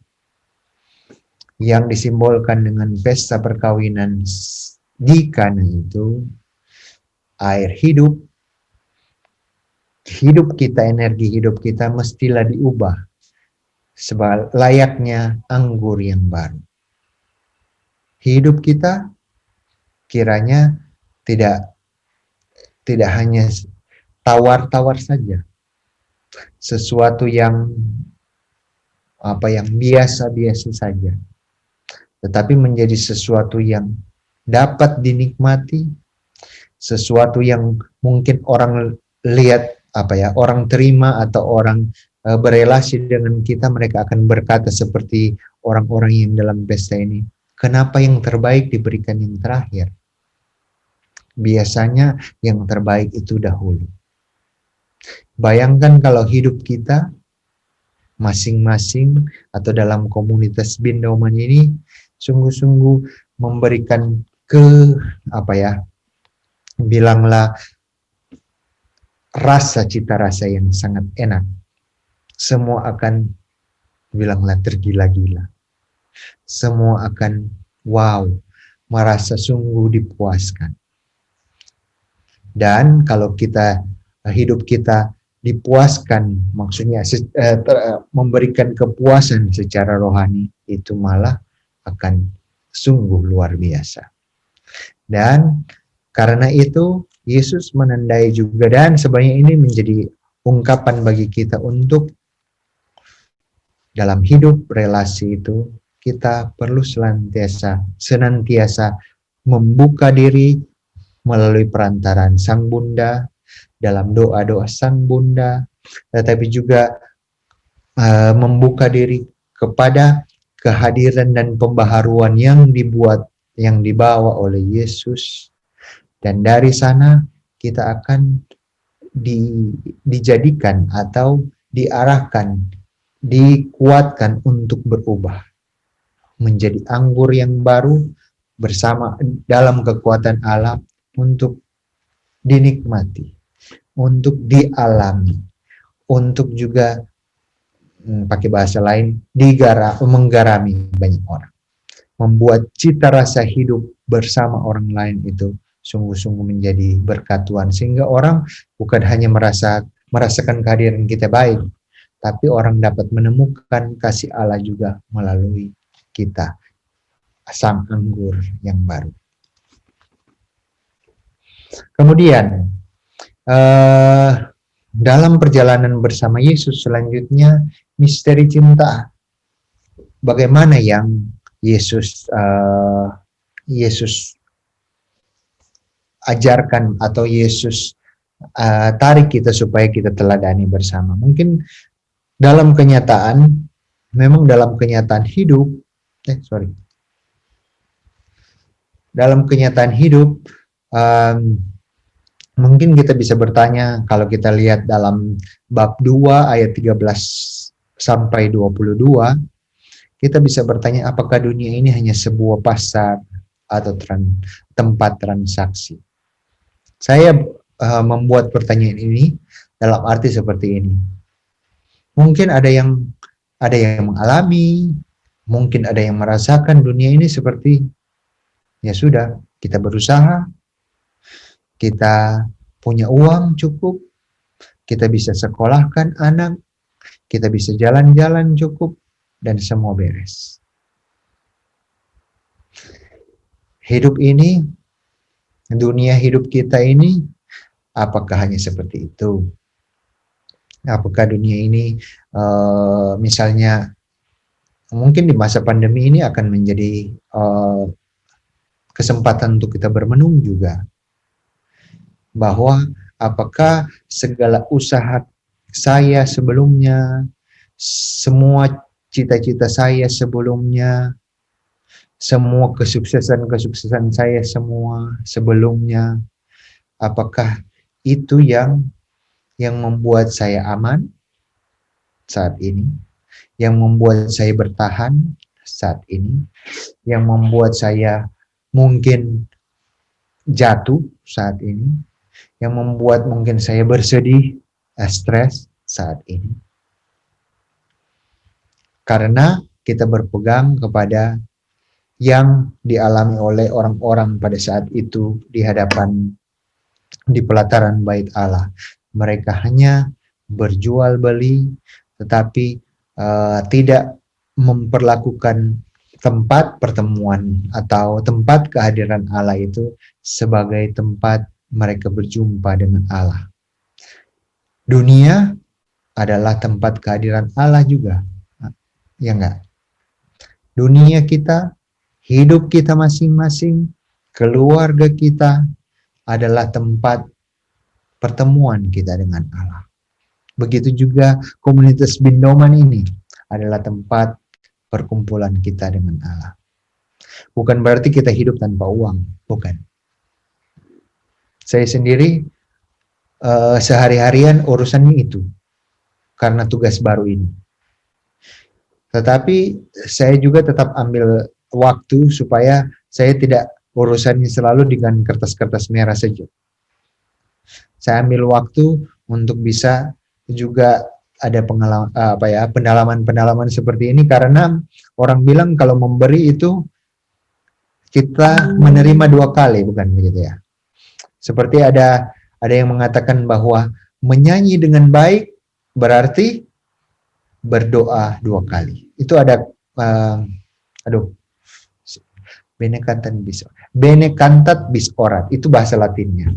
yang disimbolkan dengan pesta perkawinan di Kana itu, air hidup kita, energi hidup kita mestilah diubah layaknya anggur yang baru. hidup kita kiranya tidak hanya tawar-tawar saja, sesuatu yang biasa-biasa saja, tetapi menjadi sesuatu yang dapat dinikmati, sesuatu yang mungkin orang lihat orang terima atau orang berelasi dengan kita, mereka akan berkata seperti orang-orang yang dalam pesta ini, kenapa yang terbaik diberikan yang terakhir? Biasanya yang terbaik itu dahulu. Bayangkan kalau hidup kita masing-masing atau dalam komunitas Bindoman ini sungguh-sungguh memberikan bilanglah cita rasa yang sangat enak. Semua akan bilanglah tergila-gila. Semua akan wow, merasa sungguh dipuaskan. Dan kalau hidup kita dipuaskan, maksudnya memberikan kepuasan secara rohani, itu malah akan sungguh luar biasa. Dan karena itu Yesus menandai juga, dan sebenarnya ini menjadi ungkapan bagi kita untuk dalam hidup relasi itu kita perlu senantiasa membuka diri melalui perantaraan Sang Bunda, dalam doa-doa Sang Bunda, tetapi juga membuka diri kepada kehadiran dan pembaharuan yang dibawa oleh Yesus. Dan dari sana kita akan dijadikan atau diarahkan, dikuatkan untuk berubah menjadi anggur yang baru bersama dalam kekuatan Allah, untuk dinikmati, untuk dialami, untuk juga pakai bahasa lain menggarami banyak orang. Membuat cita rasa hidup bersama orang lain itu sungguh-sungguh menjadi berkat Tuhan, sehingga orang bukan hanya merasakan kehadiran kita baik, tapi orang dapat menemukan kasih Allah juga melalui kita, sang anggur yang baru. Kemudian dalam perjalanan bersama Yesus selanjutnya, misteri cinta. Bagaimana yang Yesus ajarkan atau Yesus tarik kita supaya kita teladani bersama. Mungkin dalam kenyataan, memang dalam kenyataan hidup, dalam kenyataan hidup, mungkin kita bisa bertanya, kalau kita lihat dalam bab 2 ayat 13 sampai 22, kita bisa bertanya, apakah dunia ini hanya sebuah pasar atau tempat transaksi? Saya membuat pertanyaan ini dalam arti seperti ini. Mungkin ada yang mengalami, mungkin ada yang merasakan dunia ini seperti, ya sudah, kita berusaha, kita punya uang cukup, kita bisa sekolahkan anak, kita bisa jalan-jalan cukup, dan semua beres. Hidup ini, dunia hidup kita ini, apakah hanya seperti itu? Apakah dunia ini, misalnya, mungkin di masa pandemi ini akan menjadi kesempatan untuk kita bermenung juga, bahwa apakah segala usaha saya sebelumnya, semua cita-cita saya sebelumnya, semua kesuksesan saya semua sebelumnya, apakah itu yang membuat saya aman saat ini, yang membuat saya bertahan saat ini, yang membuat saya mungkin jatuh saat ini, yang membuat mungkin saya bersedih, stres saat ini. Karena kita berpegang kepada yang dialami oleh orang-orang pada saat itu di pelataran bait Allah. Mereka hanya berjual beli, tetapi tidak memperlakukan tempat pertemuan atau tempat kehadiran Allah itu sebagai tempat mereka berjumpa dengan Allah. Dunia adalah tempat kehadiran Allah juga, ya enggak? Dunia kita, hidup kita masing-masing, keluarga kita adalah tempat pertemuan kita dengan Allah. Begitu juga komunitas Bindoman ini adalah tempat perkumpulan kita dengan Allah. Bukan berarti kita hidup tanpa uang, bukan. Saya sendiri sehari-harian urusannya itu karena tugas baru ini. Tetapi saya juga tetap ambil waktu supaya saya tidak urusannya selalu dengan kertas-kertas merah saja. Saya ambil waktu untuk bisa juga ada pengalaman pendalaman seperti ini, karena orang bilang kalau memberi itu kita menerima 2 kali, bukan begitu ya? Seperti ada yang mengatakan bahwa menyanyi dengan baik berarti berdoa 2 kali. Itu ada bene cantat bis orat, itu bahasa Latinnya.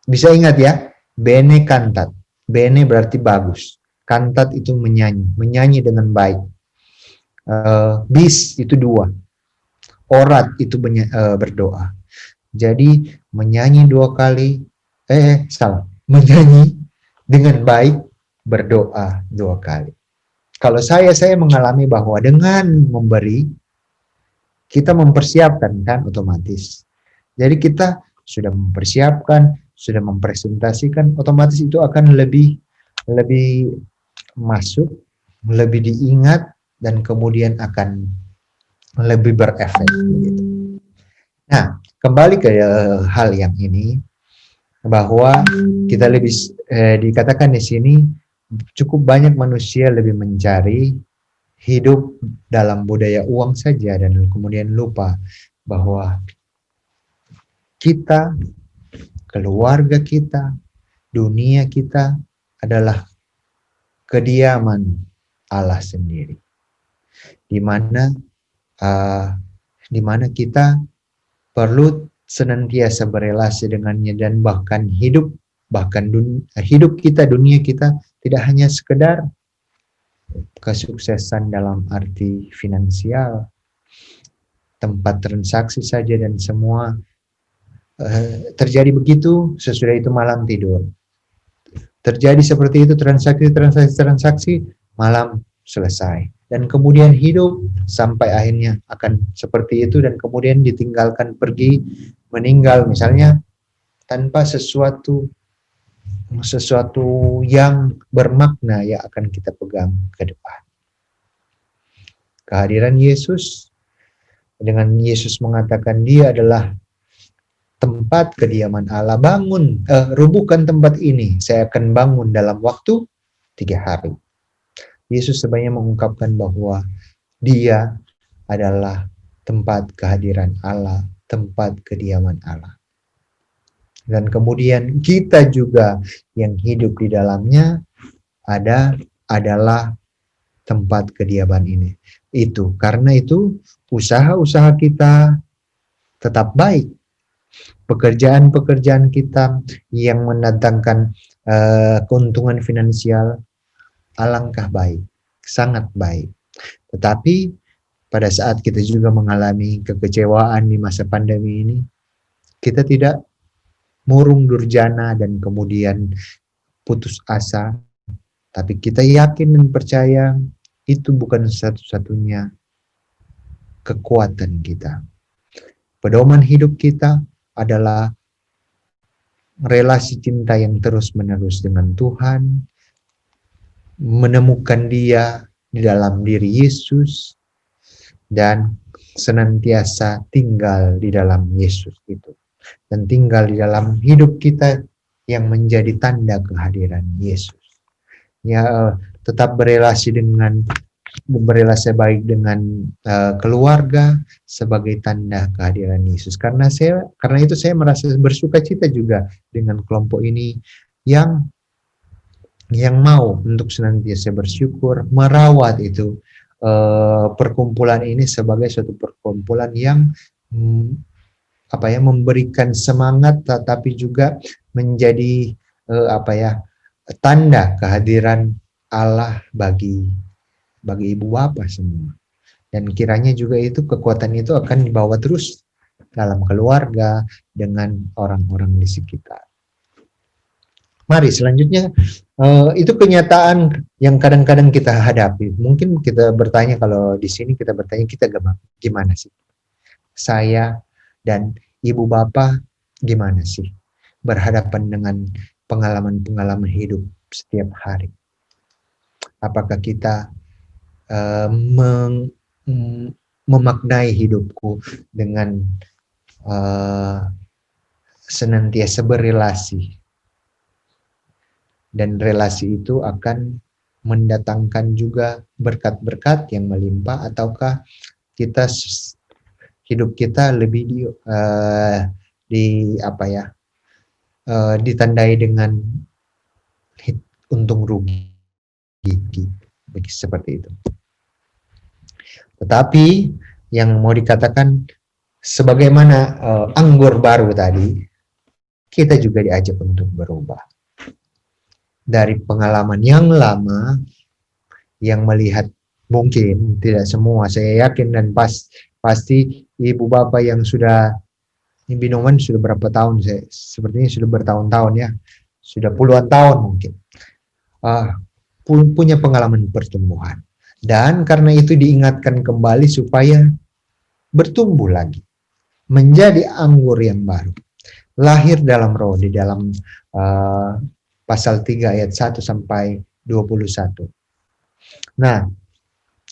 Bisa ingat ya, bene cantat. Bene berarti bagus, cantat itu menyanyi dengan baik. Bis itu 2, orat itu berdoa. Jadi menyanyi 2 kali, menyanyi dengan baik, berdoa 2 kali. Kalau saya mengalami bahwa dengan memberi, kita mempersiapkan kan otomatis. Jadi kita sudah mempersiapkan, sudah mempresentasikan, otomatis itu akan lebih masuk, lebih diingat, dan kemudian akan lebih berefek. Gitu. Nah, kembali ke hal yang ini, bahwa kita lebih dikatakan di sini, cukup banyak manusia lebih mencari hidup dalam budaya uang saja dan kemudian lupa bahwa kita, keluarga kita, dunia kita adalah kediaman Allah sendiri, di mana kita perlu senantiasa berelasi dengannya, dan bahkan hidup kita, dunia kita tidak hanya sekedar kesuksesan dalam arti finansial, tempat transaksi saja dan semua terjadi begitu, sesudah itu malam tidur. Terjadi seperti itu, transaksi, malam selesai. Dan kemudian hidup sampai akhirnya akan seperti itu, dan kemudian ditinggalkan pergi, meninggal misalnya, tanpa sesuatu yang bermakna yang akan kita pegang ke depan. Kehadiran Yesus, dengan Yesus mengatakan dia adalah tempat kediaman Allah, rubuhkan tempat ini, saya akan bangun dalam waktu 3 hari. Yesus sebenarnya mengungkapkan bahwa dia adalah tempat kehadiran Allah, tempat kediaman Allah. Dan kemudian kita juga yang hidup di dalamnya adalah tempat kediaman ini. Karena itu usaha-usaha kita tetap baik. Pekerjaan-pekerjaan kita yang mendatangkan keuntungan finansial, alangkah baik, sangat baik. Tetapi pada saat kita juga mengalami kekecewaan di masa pandemi ini, kita tidak murung durjana dan kemudian putus asa, tapi kita yakin dan percaya itu bukan satu-satunya kekuatan kita. Pedoman hidup kita adalah relasi cinta yang terus-menerus dengan Tuhan, menemukan Dia di dalam diri Yesus, dan senantiasa tinggal di dalam Yesus itu. Dan tinggal di dalam hidup kita yang menjadi tanda kehadiran Yesus. Ya, tetap berelasi baik dengan keluarga sebagai tanda kehadiran Yesus. Karena itu saya merasa bersukacita juga dengan kelompok ini yang mau untuk senantiasa bersyukur, merawat itu perkumpulan ini sebagai suatu perkumpulan yang memberikan semangat, tetapi juga menjadi tanda kehadiran Allah bagi ibu bapak semua. Dan kiranya juga itu kekuatan itu akan dibawa terus dalam keluarga dengan orang-orang di sekitar. Mari selanjutnya, itu kenyataan yang kadang-kadang kita hadapi. Mungkin kita bertanya, kalau di sini kita bertanya, kita gimana sih? Saya dan ibu bapak gimana sih berhadapan dengan pengalaman-pengalaman hidup setiap hari? Apakah kita memaknai hidupku dengan senantiasa berrelasi, dan relasi itu akan mendatangkan juga berkat-berkat yang melimpah, ataukah hidup kita lebih ditandai dengan untung rugi seperti itu. Tetapi yang mau dikatakan, sebagaimana anggur baru tadi, kita juga diajak untuk berubah. Dari pengalaman yang lama, yang melihat mungkin tidak semua, saya yakin dan pasti ibu bapak yang sudah binoman sudah berapa tahun, sepertinya sudah bertahun-tahun ya, sudah puluhan tahun mungkin, punya pengalaman pertumbuhan. Dan karena itu diingatkan kembali supaya bertumbuh lagi, menjadi anggur yang baru, lahir dalam roh, di dalam pasal 3 ayat 1 sampai 21. Nah,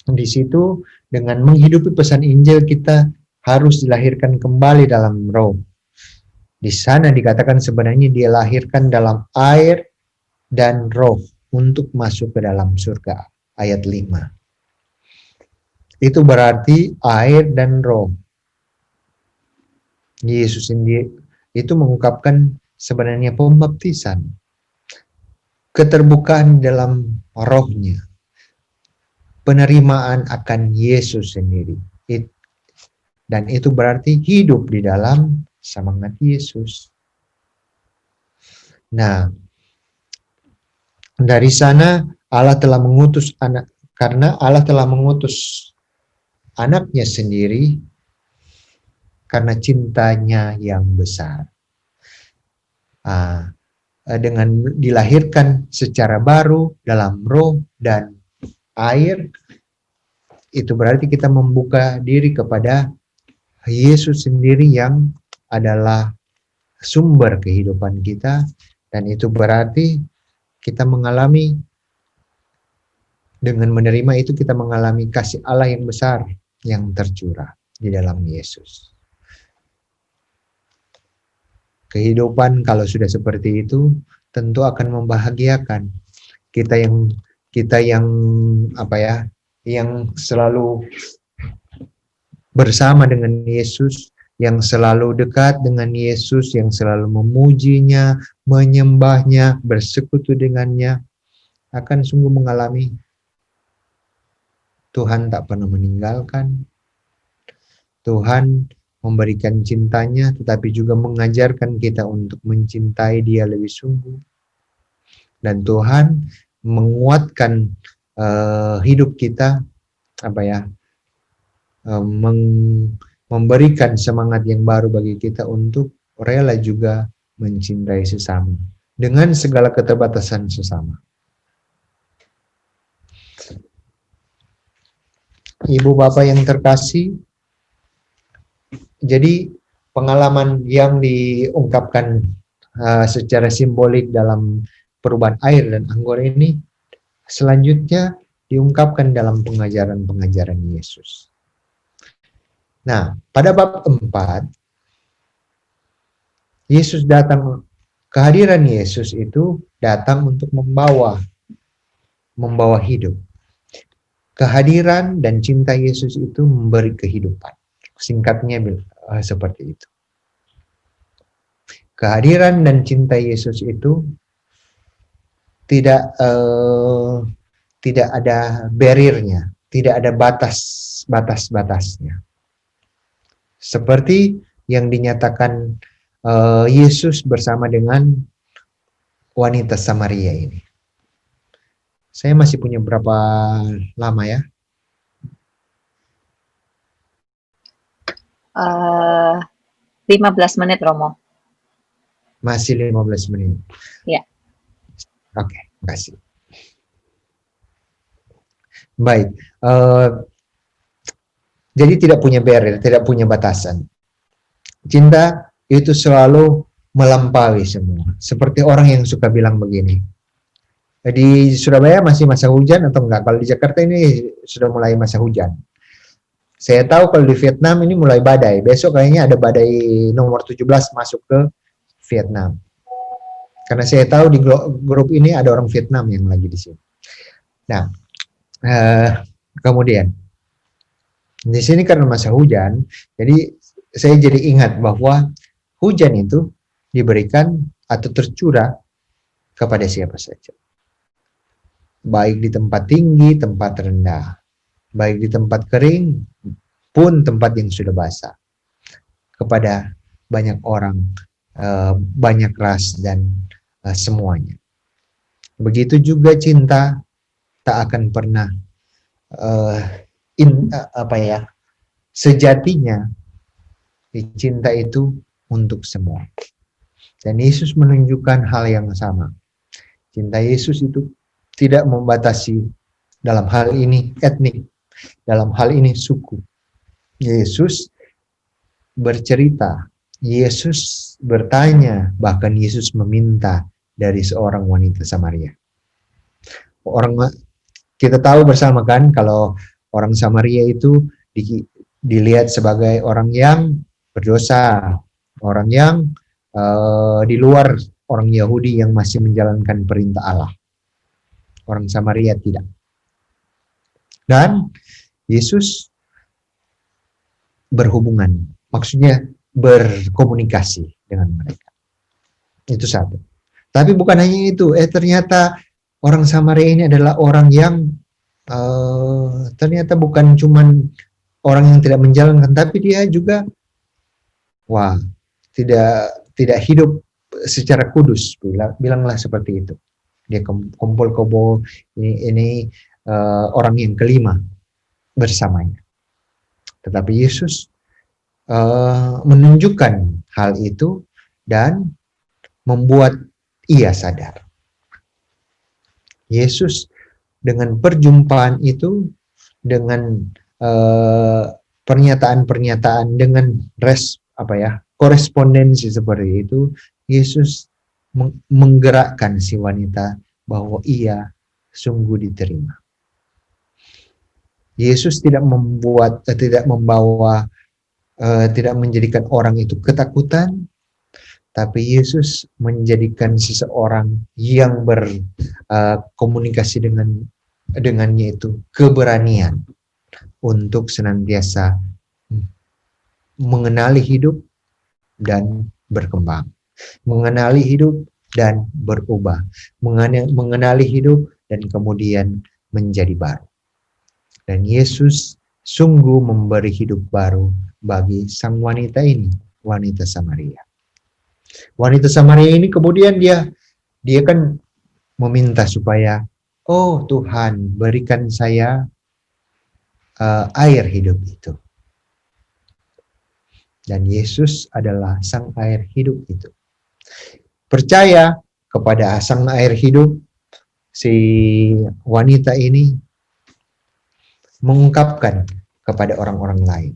di situ dengan menghidupi pesan Injil kita harus dilahirkan kembali dalam roh. Di sana dikatakan sebenarnya dia lahirkan dalam air dan roh untuk masuk ke dalam surga. Ayat 5. Itu berarti air dan roh. Yesus sendiri itu mengungkapkan sebenarnya pembaptisan, keterbukaan dalam rohnya, penerimaan akan Yesus sendiri. Dan itu berarti hidup di dalam semangat Yesus. Nah, dari sana Allah telah mengutus anak, karena Allah telah mengutus anaknya sendiri karena cintanya yang besar. Dengan dilahirkan secara baru dalam roh dan air, itu berarti kita membuka diri kepada Yesus sendiri yang adalah sumber kehidupan kita, dan itu berarti kita mengalami, dengan menerima itu kita mengalami kasih Allah yang besar yang tercurah di dalam Yesus. Kehidupan kalau sudah seperti itu tentu akan membahagiakan kita yang yang selalu bersama dengan Yesus, yang selalu dekat dengan Yesus, yang selalu memujinya, menyembahnya, bersekutu dengannya, akan sungguh mengalami Tuhan tak pernah meninggalkan. Tuhan memberikan cintanya, tetapi juga mengajarkan kita untuk mencintai Dia lebih sungguh. Dan Tuhan menguatkan hidup kita, memberikan semangat yang baru bagi kita untuk rela juga mencintai sesama dengan segala keterbatasan sesama. Ibu bapak yang terkasih, jadi pengalaman yang diungkapkan secara simbolik dalam perubahan air dan anggur ini selanjutnya diungkapkan dalam pengajaran-pengajaran Yesus. Nah, pada bab 4, Yesus datang, kehadiran Yesus itu datang untuk membawa hidup. Kehadiran dan cinta Yesus itu memberi kehidupan. Singkatnya seperti itu. Kehadiran dan cinta Yesus itu tidak ada barriernya, tidak ada batas-batasnya. Seperti yang dinyatakan Yesus bersama dengan wanita Samaria ini. Saya masih punya berapa lama ya? 15 menit, Romo. Masih 15 menit. Ya. Oke, makasih. Baik. Jadi tidak punya barrier, tidak punya batasan. Cinta itu selalu melampaui semua. Seperti orang yang suka bilang begini. Di Surabaya masih masa hujan atau enggak? Kalau di Jakarta ini sudah mulai masa hujan. Saya tahu kalau di Vietnam ini mulai badai. Besok kayaknya ada badai nomor 17 masuk ke Vietnam. Karena saya tahu di grup ini ada orang Vietnam yang lagi di sini. Nah, kemudian di sini karena masa hujan, jadi saya jadi ingat bahwa hujan itu diberikan atau tercurah kepada siapa saja. Baik di tempat tinggi, tempat rendah. Baik di tempat kering, pun tempat yang sudah basah. Kepada banyak orang, banyak ras, dan semuanya. Begitu juga cinta tak akan pernah sejatinya cinta itu untuk semua. Dan Yesus menunjukkan hal yang sama. Cinta Yesus itu tidak membatasi dalam hal ini etnik, dalam hal ini suku. Yesus bercerita, Yesus bertanya, bahkan Yesus meminta dari seorang wanita Samaria. Kita tahu bersama kan kalau orang Samaria itu dilihat sebagai orang yang berdosa, orang yang di luar orang Yahudi yang masih menjalankan perintah Allah. Orang Samaria tidak. Dan Yesus berhubungan, maksudnya berkomunikasi dengan mereka. Itu satu. Tapi bukan hanya itu, ternyata orang Samaria ini adalah orang yang ternyata bukan cuman orang yang tidak menjalankan, tapi dia juga tidak hidup secara kudus, bilanglah seperti itu. Dia kumpul-kumpul ini orang yang kelima bersamanya. Tetapi Yesus menunjukkan hal itu dan membuat ia sadar. Yesus dengan perjumpaan itu, dengan pernyataan-pernyataan, dengan korespondensi seperti itu, Yesus menggerakkan si wanita bahwa ia sungguh diterima. Yesus tidak menjadikan orang itu ketakutan, tapi Yesus menjadikan seseorang yang berkomunikasi dengannya itu keberanian untuk senantiasa mengenali hidup dan berkembang, mengenali hidup dan berubah, mengenali hidup dan kemudian menjadi baru. Dan Yesus sungguh memberi hidup baru bagi sang wanita ini, wanita Samaria. Wanita Samaria ini kemudian dia kan meminta supaya, oh Tuhan, berikan saya air hidup itu. Dan Yesus adalah sang air hidup itu. Percaya kepada sang air hidup, si wanita ini mengungkapkan kepada orang-orang lain.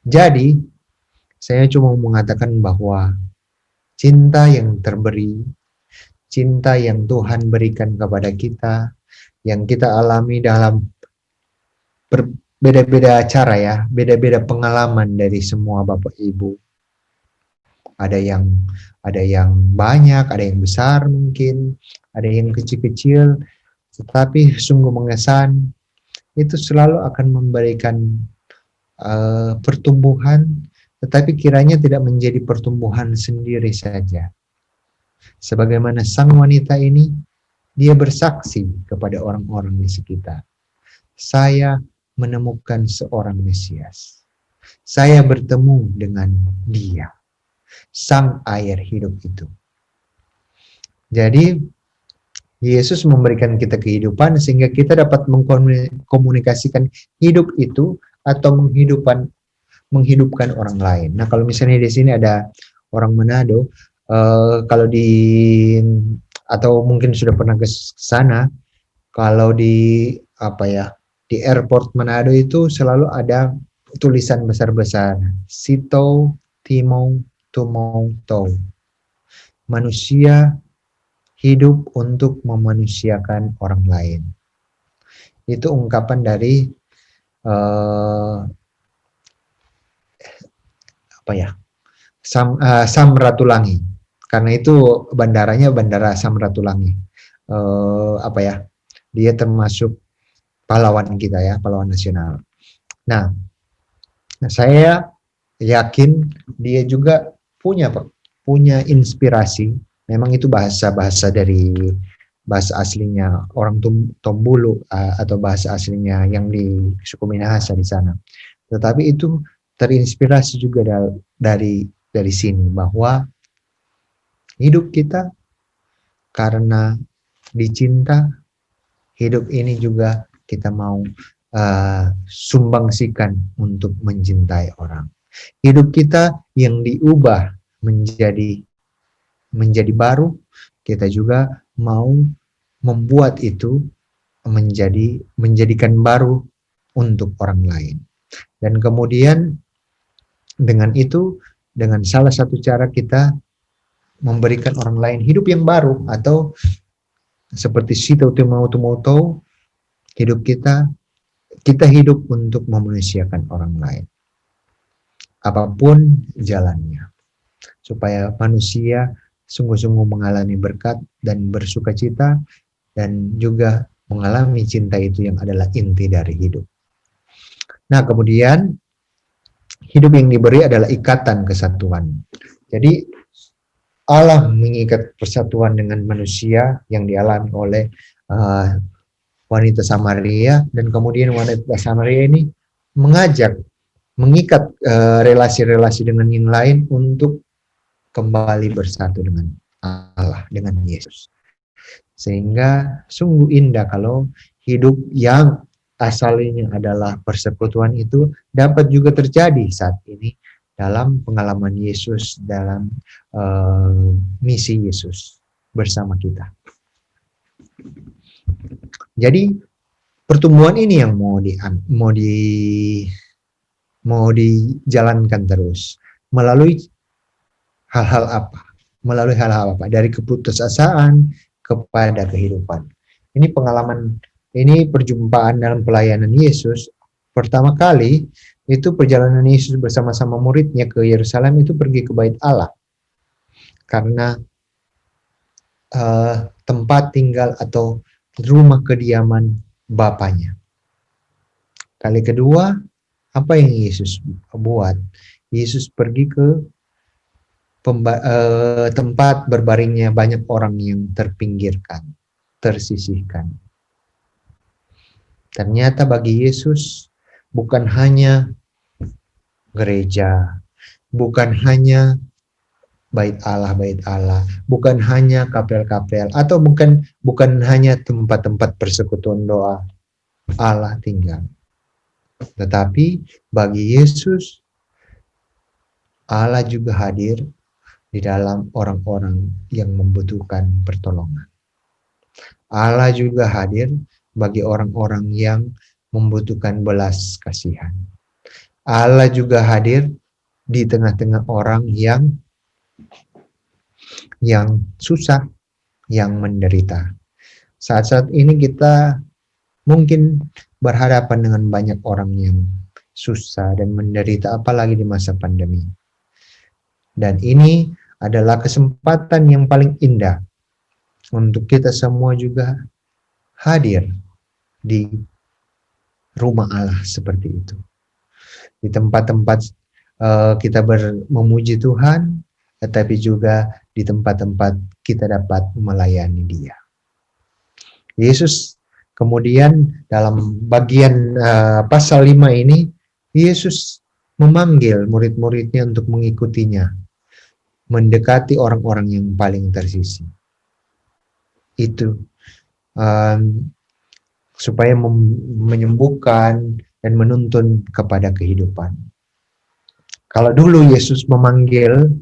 Jadi, saya cuma mengatakan bahwa cinta yang terberi, cinta yang Tuhan berikan kepada kita, yang kita alami dalam berbeda-beda cara ya, beda-beda pengalaman dari semua Bapak Ibu. Ada yang banyak, ada yang besar mungkin, ada yang kecil-kecil, tetapi sungguh mengesan. Itu selalu akan memberikan pertumbuhan, tetapi kiranya tidak menjadi pertumbuhan sendiri saja. Sebagaimana sang wanita ini, dia bersaksi kepada orang-orang di sekitar. Saya menemukan seorang Mesias. Saya bertemu dengan Dia, Sang Air hidup itu. Jadi Yesus memberikan kita kehidupan sehingga kita dapat mengkomunikasikan hidup itu atau menghidupkan orang lain. Nah, kalau misalnya di sini ada orang Manado, kalau atau mungkin sudah pernah ke sana, kalau di airport Manado itu selalu ada tulisan besar-besar, Sito, Timo, Tumo, Tou. Manusia hidup untuk memanusiakan orang lain. Itu ungkapan dari Samratulangi. Karena itu bandaranya bandara Samratulangi. Dia termasuk pahlawan kita ya, pahlawan nasional. Nah, saya yakin dia juga punya inspirasi. Memang itu bahasa dari bahasa aslinya orang Tombulu atau bahasa aslinya yang di suku Minahasa di sana. Tetapi itu terinspirasi juga dari sini bahwa hidup kita karena dicinta, hidup ini juga kita mau sumbangsikan untuk mencintai orang. Hidup kita yang diubah menjadi baru, kita juga mau membuat itu menjadikan baru untuk orang lain. Dan kemudian dengan itu, dengan salah satu cara kita memberikan orang lain hidup yang baru, atau seperti Sito Tumoto, hidup kita hidup untuk memanusiakan orang lain. Apapun jalannya, supaya manusia sungguh-sungguh mengalami berkat dan bersukacita, dan juga mengalami cinta itu yang adalah inti dari hidup. Nah, kemudian hidup yang diberi adalah ikatan kesatuan. Jadi Allah mengikat persatuan dengan manusia yang dialami oleh wanita Samaria, dan kemudian wanita Samaria ini mengikat relasi-relasi dengan yang lain untuk kembali bersatu dengan Allah, dengan Yesus. Sehingga sungguh indah kalau hidup yang asalnya adalah persekutuan itu dapat juga terjadi saat ini dalam pengalaman Yesus, dalam misi Yesus bersama kita. Jadi pertumbuhan ini yang mau dijalankan terus melalui hal-hal apa? Dari keputusasaan kepada kehidupan. Ini perjumpaan dalam pelayanan Yesus. Pertama kali itu perjalanan Yesus bersama-sama muridnya ke Yerusalem itu pergi ke Bait Allah. Karena tempat tinggal atau rumah kediaman Bapanya. Kali kedua, apa yang Yesus buat? Yesus pergi ke tempat berbaringnya banyak orang yang terpinggirkan, tersisihkan. Ternyata bagi Yesus bukan hanya gereja, bukan hanya bait Allah, bukan hanya kapel-kapel, atau bukan hanya tempat-tempat persekutuan doa Allah tinggal. Tetapi bagi Yesus, Allah juga hadir di dalam orang-orang yang membutuhkan pertolongan. Allah juga hadir bagi orang-orang yang membutuhkan belas kasihan. Allah juga hadir di tengah-tengah orang yang susah, yang menderita. Saat-saat ini kita mungkin berhadapan dengan banyak orang yang susah dan menderita, apalagi di masa pandemi. Dan ini adalah kesempatan yang paling indah untuk kita semua juga hadir di rumah Allah seperti itu. Di tempat-tempat kita memuji Tuhan, tetapi juga di tempat-tempat kita dapat melayani Dia. Yesus Kemudian dalam bagian pasal 5 ini, Yesus memanggil murid-muridnya untuk mengikutinya, mendekati orang-orang yang paling tersisi. Itu supaya menyembuhkan dan menuntun kepada kehidupan. Kalau dulu Yesus memanggil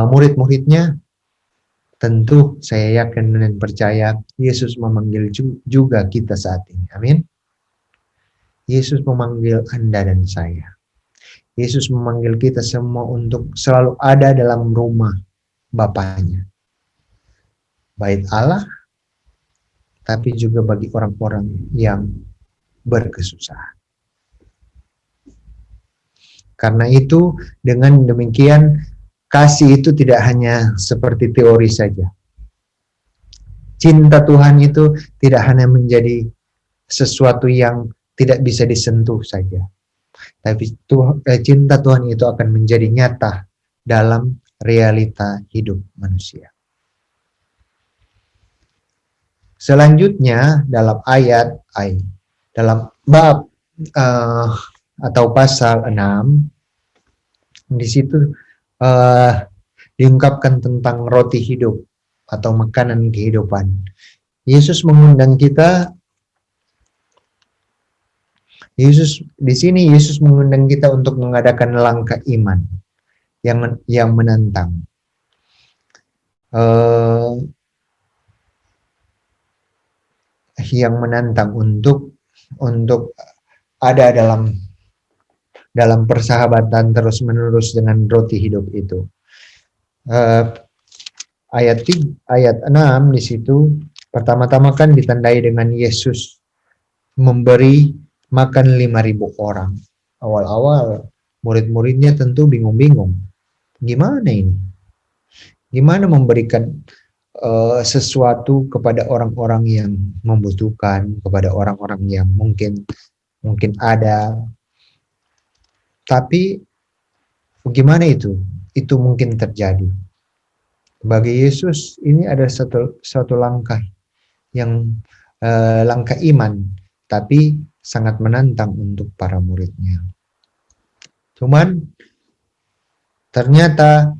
murid-muridnya, tentu saya yakin dan percaya Yesus memanggil juga kita saat ini. Amin. Yesus memanggil Anda dan saya. Yesus memanggil kita semua untuk selalu ada dalam rumah Bapaknya. Bait Allah, tapi juga bagi orang-orang yang berkesusahan. Karena itu, dengan demikian, kasih itu tidak hanya seperti teori saja. Cinta Tuhan itu tidak hanya menjadi sesuatu yang tidak bisa disentuh saja. Tapi cinta Tuhan itu akan menjadi nyata dalam realita hidup manusia. Selanjutnya dalam dalam bab atau pasal 6, di situ diungkapkan tentang roti hidup atau makanan kehidupan. Yesus mengundang kita. Di sini Yesus mengundang kita untuk mengadakan langkah iman yang menantang. Yang menantang untuk ada dalam persahabatan terus-menerus dengan roti hidup itu. Ayat 6 di situ pertama-tama kan ditandai dengan Yesus memberi makan 5.000 orang. Awal-awal murid-muridnya tentu bingung-bingung. Gimana ini? Gimana memberikan sesuatu kepada orang-orang yang membutuhkan, kepada orang-orang yang mungkin ada. Tapi bagaimana itu? Itu mungkin terjadi. Bagi Yesus ini ada satu langkah yang langkah iman, tapi sangat menantang untuk para muridnya. Cuman ternyata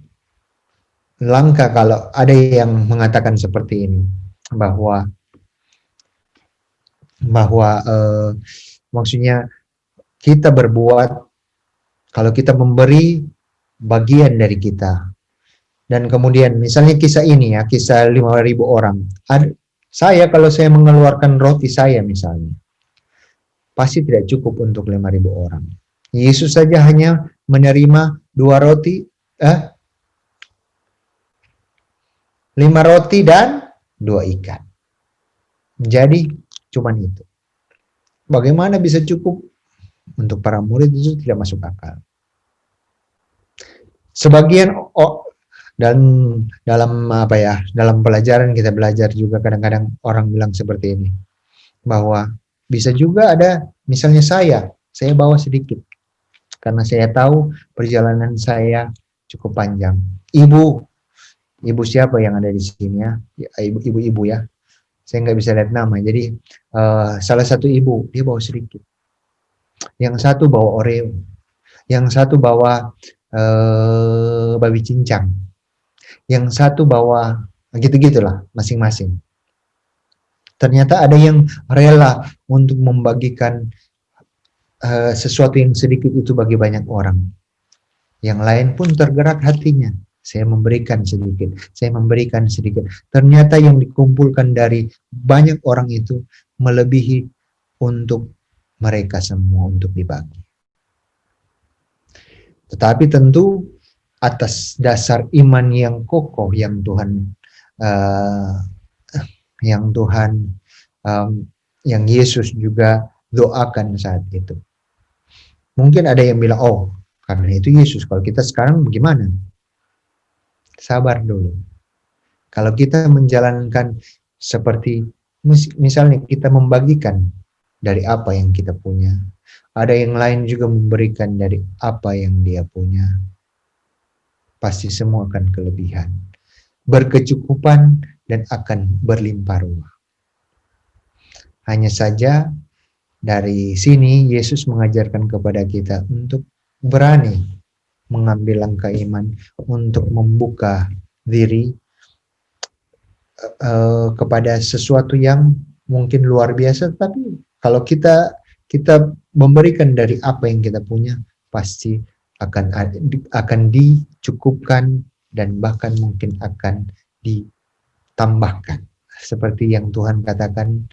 langkah, kalau ada yang mengatakan seperti ini, bahwa maksudnya kita berbuat, kalau kita memberi bagian dari kita, dan kemudian misalnya kisah ini ya, kisah 5.000 orang, kalau saya mengeluarkan roti saya misalnya, pasti tidak cukup untuk 5.000 orang. Yesus saja hanya menerima 5 roti dan 2 ikan. Jadi cuman itu. Bagaimana bisa cukup? Untuk para murid itu tidak masuk akal. Sebagian dalam pelajaran kita belajar juga kadang-kadang orang bilang seperti ini, bahwa bisa juga ada, misalnya saya bawa sedikit karena saya tahu perjalanan saya cukup panjang. Ibu siapa yang ada di sini ya? Ibu-ibu ya. Saya nggak bisa lihat nama. Jadi salah satu ibu dia bawa sedikit. Yang satu bawa Oreo. Yang satu bawa babi cincang. Yang satu bawa gitu-gitulah masing-masing. Ternyata ada yang rela untuk membagikan sesuatu yang sedikit itu bagi banyak orang. Yang lain pun tergerak hatinya. Saya memberikan sedikit. Ternyata yang dikumpulkan dari banyak orang itu melebihi untuk mereka semua untuk dibagi. Tetapi tentu atas dasar iman yang kokoh yang yang Yesus juga doakan saat itu. Mungkin ada yang bilang, oh karena itu Yesus, kalau kita sekarang bagaimana? Sabar dulu. Kalau kita menjalankan seperti misalnya kita membagikan dari apa yang kita punya, ada yang lain juga memberikan dari apa yang dia punya, pasti semua akan kelebihan, berkecukupan dan akan berlimpah ruah. Hanya saja dari sini Yesus mengajarkan kepada kita untuk berani mengambil langkah iman untuk membuka diri kepada sesuatu yang mungkin luar biasa, tapi kalau kita memberikan dari apa yang kita punya, pasti akan dicukupkan dan bahkan mungkin akan ditambahkan. Seperti yang Tuhan katakan,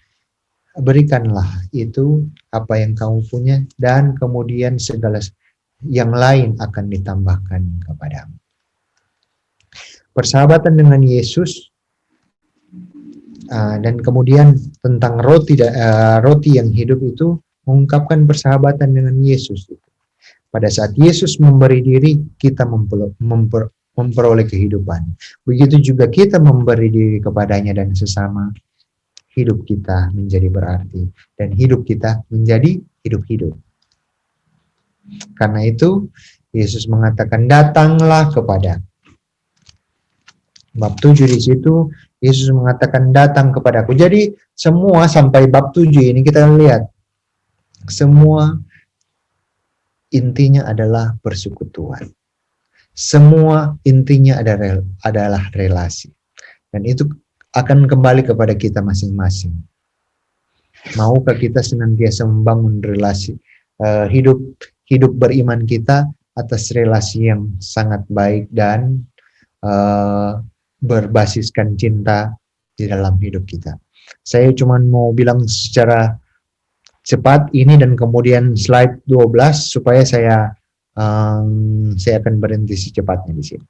berikanlah itu apa yang kamu punya dan kemudian segala yang lain akan ditambahkan kepadamu. Persahabatan dengan Yesus dan kemudian tentang roti yang hidup itu mengungkapkan persahabatan dengan Yesus. Pada saat Yesus memberi diri, kita memperoleh kehidupan. Begitu juga kita memberi diri kepadanya dan sesama, hidup kita menjadi berarti dan hidup kita menjadi hidup-hidup. Karena itu Yesus mengatakan, datanglah kepada. Bab 7 di situ Yesus mengatakan, datang kepadaku. Jadi semua sampai bab 7 ini kita lihat, semua intinya adalah persekutuan. Semua intinya adalah relasi. Dan itu akan kembali kepada kita masing-masing. Maukah kita senantiasa membangun relasi hidup beriman kita atas relasi yang sangat baik dan berbasiskan cinta di dalam hidup kita. Saya cuma mau bilang secara cepat ini dan kemudian slide 12 supaya saya akan berhenti secepatnya di sini.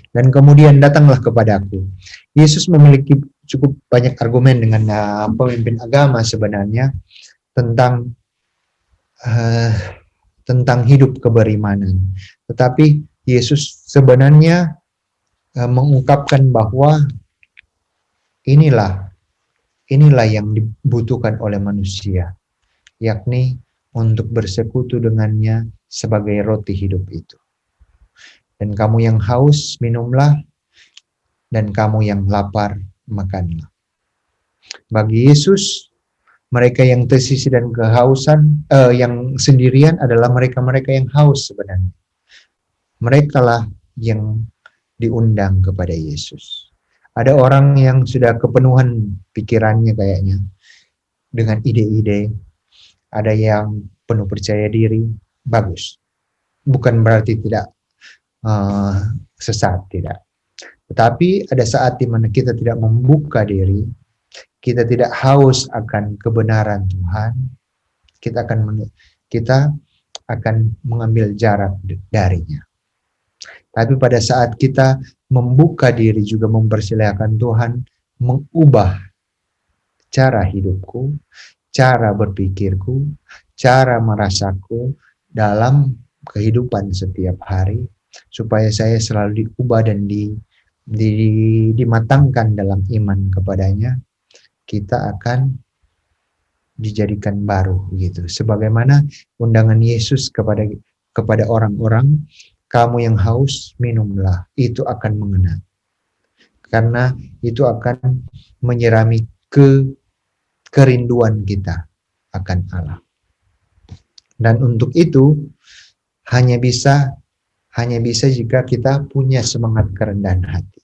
Dan kemudian datanglah kepadaku. Yesus memiliki cukup banyak argumen dengan pemimpin agama sebenarnya tentang hidup keberimanan. Tetapi Yesus sebenarnya mengungkapkan bahwa inilah yang dibutuhkan oleh manusia, yakni untuk bersekutu dengannya sebagai roti hidup itu. Dan kamu yang haus, minumlah, dan kamu yang lapar, makanlah. Bagi Yesus, mereka yang tersisih dan kehausan, yang sendirian adalah mereka-mereka yang haus sebenarnya. Merekalah yang diundang kepada Yesus. Ada orang yang sudah kepenuhan pikirannya kayaknya dengan ide-ide. Ada yang penuh percaya diri, bagus. Bukan berarti tidak sesat, tidak. Tetapi ada saat di mana kita tidak membuka diri, kita tidak haus akan kebenaran Tuhan, kita akan mengambil jarak darinya. Tapi pada saat kita membuka diri juga mempersilahkan Tuhan mengubah cara hidupku, cara berpikirku, cara merasaku dalam kehidupan setiap hari, supaya saya selalu diubah dan dimatangkan dalam iman kepadanya, kita akan dijadikan baru gitu. Sebagaimana undangan Yesus kepada orang-orang, kamu yang haus, minumlah, itu akan mengena. Karena itu akan menyirami kerinduan kita akan Allah. Dan untuk itu hanya bisa jika kita punya semangat kerendahan hati.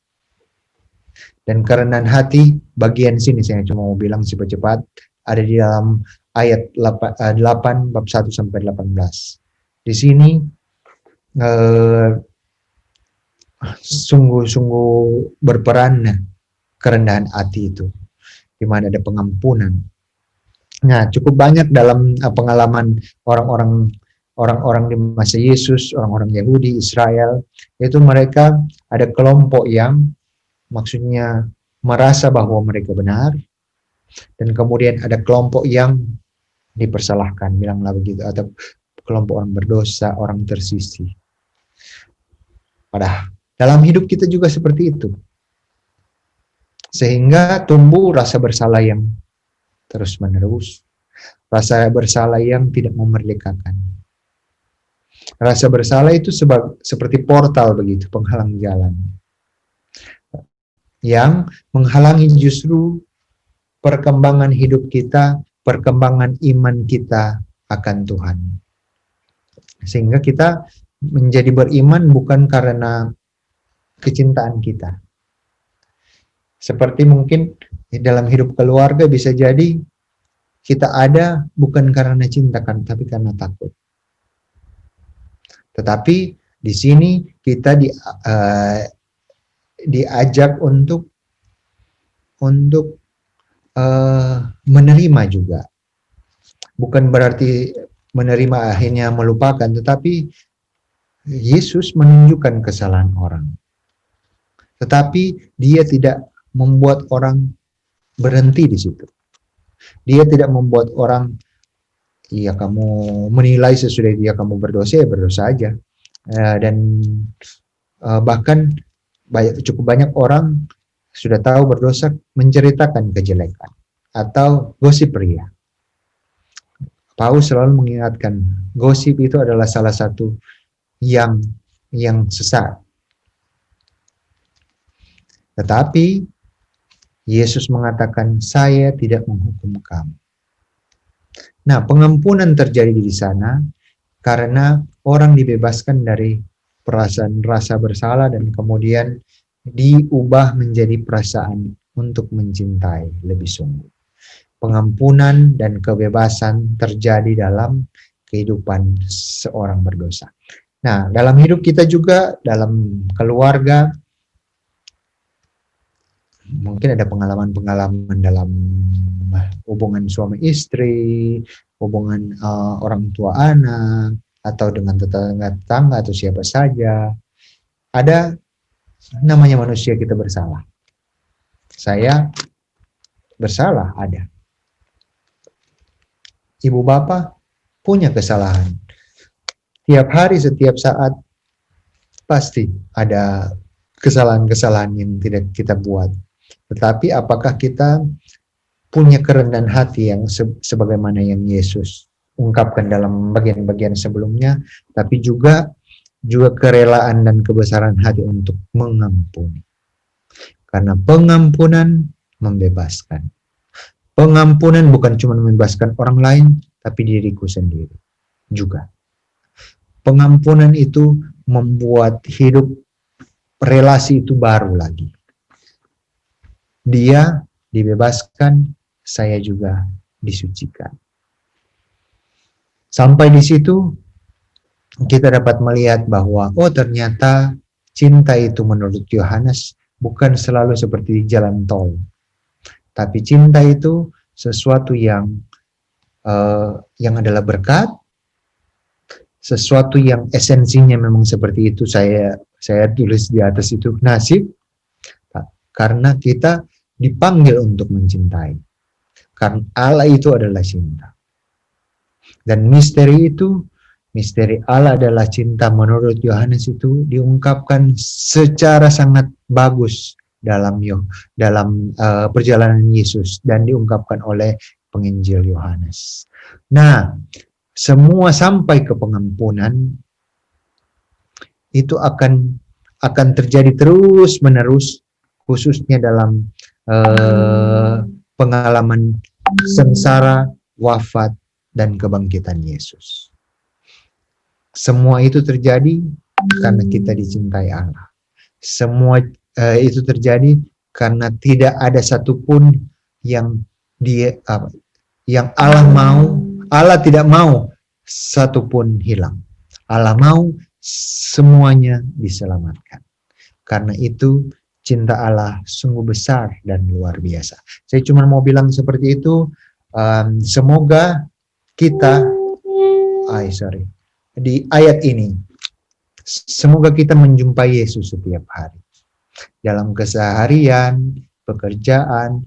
Dan kerendahan hati, bagian sini saya cuma mau bilang cepat-cepat, ada di dalam ayat 8 bab 1 sampai 18. Di sini sungguh-sungguh berperan kerendahan hati itu, di mana ada pengampunan. Nah, cukup banyak dalam pengalaman orang-orang di masa Yesus, orang-orang Yahudi, Israel, itu mereka ada kelompok yang maksudnya merasa bahwa mereka benar, dan kemudian ada kelompok yang dipersalahkan, bilanglah begitu, atau kelompok orang berdosa, orang tersisih. Padahal dalam hidup kita juga seperti itu. Sehingga tumbuh rasa bersalah yang terus-menerus. Rasa bersalah yang tidak memerdekakan. Rasa bersalah itu seperti portal begitu, penghalang jalan. Yang menghalangi justru perkembangan hidup kita, perkembangan iman kita akan Tuhan. Sehingga kita menjadi beriman bukan karena kecintaan kita. Seperti mungkin dalam hidup keluarga bisa jadi kita ada bukan karena cinta kan, tapi karena takut. Tetapi di sini kita diajak untuk menerima juga. Bukan berarti menerima akhirnya melupakan, tetapi Yesus menunjukkan kesalahan orang. Tetapi dia tidak membuat orang berhenti di situ. Dia tidak membuat orang, ya kamu menilai sesudah dia kamu berdosa, ya berdosa aja. Dan bahkan cukup banyak orang sudah tahu berdosa menceritakan kejelekan atau gosip ria. Paulus selalu mengingatkan, gosip itu adalah salah satu yang sesat. Tetapi Yesus mengatakan, saya tidak menghukum kamu. Nah, pengampunan terjadi di sana karena orang dibebaskan dari perasaan rasa bersalah dan kemudian diubah menjadi perasaan untuk mencintai lebih sungguh. Pengampunan dan kebebasan terjadi dalam kehidupan seorang berdosa. Nah, dalam hidup kita juga, dalam keluarga, mungkin ada pengalaman-pengalaman dalam hubungan suami istri, hubungan orang tua anak, atau dengan tetangga atau siapa saja. Ada namanya manusia, kita bersalah. Saya bersalah, ada. Ibu bapak punya kesalahan. Tiap hari, setiap saat pasti ada kesalahan-kesalahan yang tidak kita buat. Tetapi apakah kita punya kerendahan hati yang sebagaimana yang Yesus ungkapkan dalam bagian-bagian sebelumnya, tapi juga kerelaan dan kebesaran hati untuk mengampuni. Karena pengampunan membebaskan. Pengampunan bukan cuma membebaskan orang lain, tapi diriku sendiri juga. Pengampunan itu membuat hidup relasi itu baru lagi. Dia dibebaskan, saya juga disucikan. Sampai di situ kita dapat melihat bahwa ternyata cinta itu menurut Yohanes bukan selalu seperti di jalan tol. Tapi cinta itu sesuatu yang adalah berkat, sesuatu yang esensinya memang seperti itu. Saya tulis di atas itu nasib, karena kita dipanggil untuk mencintai. Karena Allah itu adalah cinta. Dan misteri Allah adalah cinta menurut Yohanes itu diungkapkan secara sangat bagus dalam perjalanan Yesus dan diungkapkan oleh penginjil Yohanes. Nah, semua sampai ke pengampunan itu akan terjadi terus menerus, khususnya dalam pengalaman sengsara, wafat, dan kebangkitan Yesus. Semua itu terjadi karena kita dicintai Allah. Semua itu terjadi karena tidak ada satupun yang Allah tidak mau satupun hilang. Allah mau semuanya diselamatkan. Karena itu cinta Allah sungguh besar dan luar biasa. Saya cuma mau bilang seperti itu. Semoga kita di ayat ini, semoga kita menjumpai Yesus setiap hari dalam keseharian, pekerjaan,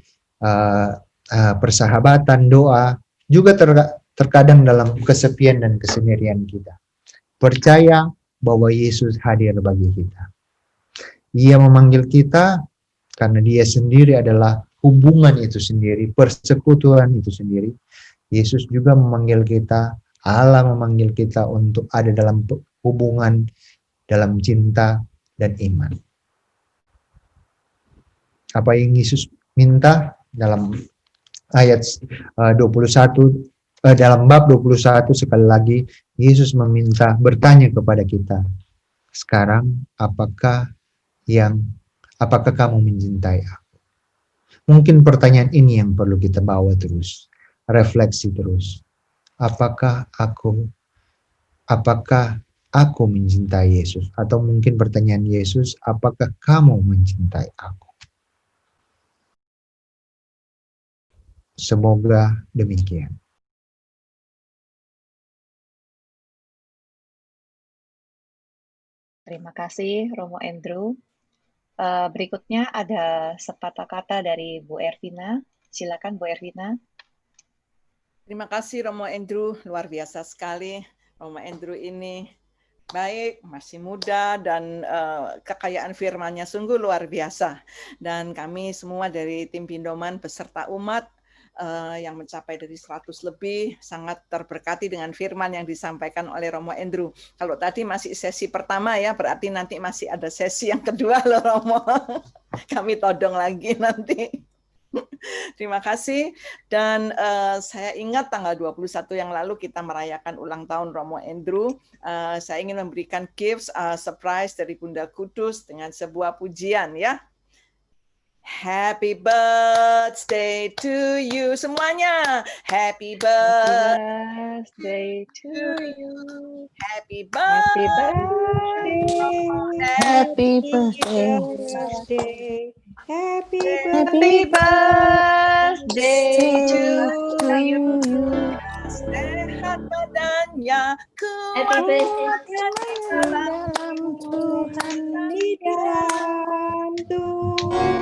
persahabatan, doa, juga terkadang dalam kesepian dan kesendirian kita. Percaya bahwa Yesus hadir bagi kita. Ia memanggil kita karena dia sendiri adalah hubungan itu sendiri, persekutuan itu sendiri. Yesus juga memanggil kita, Allah memanggil kita untuk ada dalam hubungan, dalam cinta dan iman. Apa yang Yesus minta dalam ayat 21, dalam bab 21 sekali lagi Yesus bertanya kepada kita, sekarang apakah kamu mencintai aku? Mungkin pertanyaan ini yang perlu kita bawa terus, refleksi terus. Apakah aku mencintai Yesus? Atau mungkin pertanyaan Yesus, apakah kamu mencintai aku? Semoga demikian. Terima kasih Romo Andrew. Berikutnya ada sepatah kata dari Bu Ervina. Silakan Bu Ervina. Terima kasih Romo Andrew, luar biasa sekali. Romo Andrew ini baik, masih muda, dan kekayaan firman-Nya sungguh luar biasa. Dan kami semua dari tim Pindoman beserta umat yang mencapai dari 100 lebih sangat terberkati dengan firman yang disampaikan oleh Romo Andrew. Kalau tadi masih sesi pertama ya, berarti nanti masih ada sesi yang kedua loh Romo. Kami todong lagi nanti. Terima kasih. Dan saya ingat tanggal 21 yang lalu kita merayakan ulang tahun Romo Andrew. Saya ingin memberikan gifts, surprise dari Bunda Kudus dengan sebuah pujian ya. Happy birthday to you semuanya. Happy birthday to you. Happy Happy birthday. birthday. Happy birthday. Happy birthday to you. Sehat badannya, kuat Dalam Tuhan Di dalam Tuhan.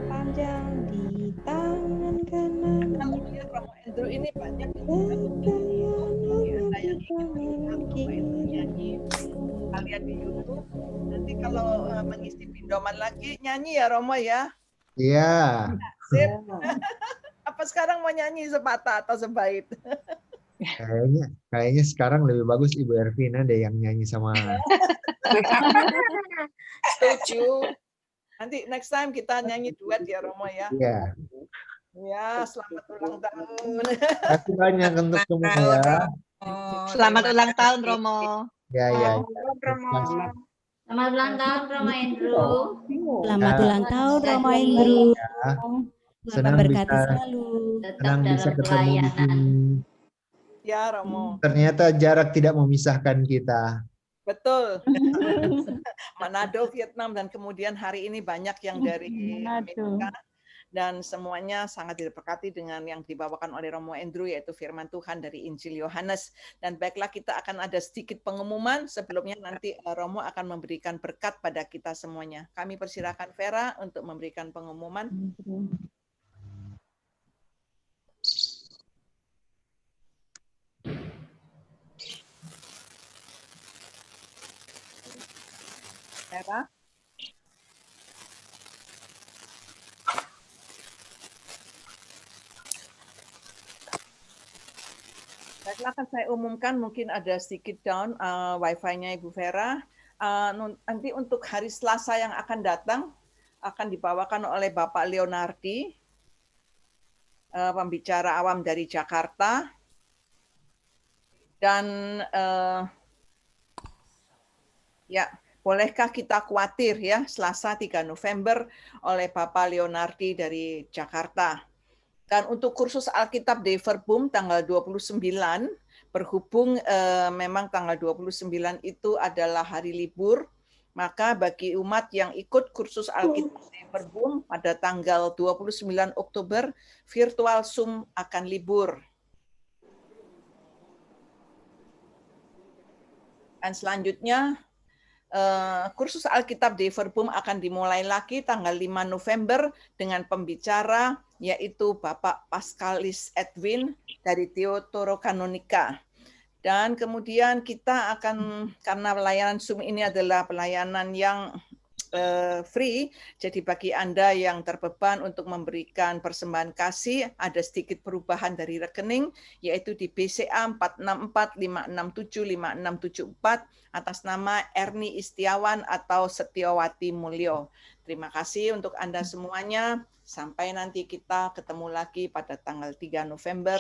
Panjang di tangan kanan. Kalau lihat Romo Andrew ini banyak yang ada yang ingin melihat Romo Andrew nyanyi kalian di YouTube. Nanti kalau mengisi pindoman lagi nyanyi ya Romo ya. Iya. Sip. Apa sekarang mau nyanyi sepatah atau sebait? Kayaknya sekarang lebih bagus Ibu Ervina deh yang nyanyi sama. Setuju. Nanti next time kita nyanyi duet ya Romo ya. Iya. Ya, selamat ulang tahun. Terima kasih banyak untuk semua ya. Selamat ulang tahun Romo. Ya, ya. Selamat ulang tahun Romo Andrew. Selamat ulang tahun Romo Andrew. Tuhan Senang memberkati bisa- selalu. Senang bisa ketemu di sini. Ya Romo. Ternyata jarak tidak memisahkan kita. Betul. Manado, Vietnam, dan kemudian hari ini banyak yang dari Amerika. Dan semuanya sangat diberkati dengan yang dibawakan oleh Romo Andrew, yaitu firman Tuhan dari Injil Yohanes. Dan baiklah, kita akan ada sedikit pengumuman. Sebelumnya nanti Romo akan memberikan berkat pada kita semuanya. Kami persilakan Vera untuk memberikan pengumuman. Vera? Baiklah, akan saya umumkan, mungkin ada sedikit down wifi-nya Ibu Vera. Nanti untuk hari Selasa yang akan datang, akan dibawakan oleh Bapak Leonardi, pembicara awam dari Jakarta. Dan ya, bolehkah kita khawatir ya, Selasa 3 November oleh Bapak Leonardi dari Jakarta. Dan untuk kursus Alkitab di Verbum tanggal 29, berhubung memang tanggal 29 itu adalah hari libur, maka bagi umat yang ikut kursus Alkitab di Verbum pada tanggal 29 Oktober, virtual Zoom akan libur. Dan selanjutnya, kursus Alkitab di Verbum akan dimulai lagi tanggal 5 November dengan pembicara yaitu Bapak Pascalis Edwin dari Theotoro Kanonika. Dan kemudian kita akan, karena pelayanan Zoom ini adalah pelayanan yang free. Jadi bagi Anda yang terbeban untuk memberikan persembahan kasih, ada sedikit perubahan dari rekening, yaitu di BCA 464567567 atas nama Erni Istiawan atau Setiawati Mulyo. Terima kasih untuk Anda semuanya. Sampai nanti kita ketemu lagi pada tanggal 3 November.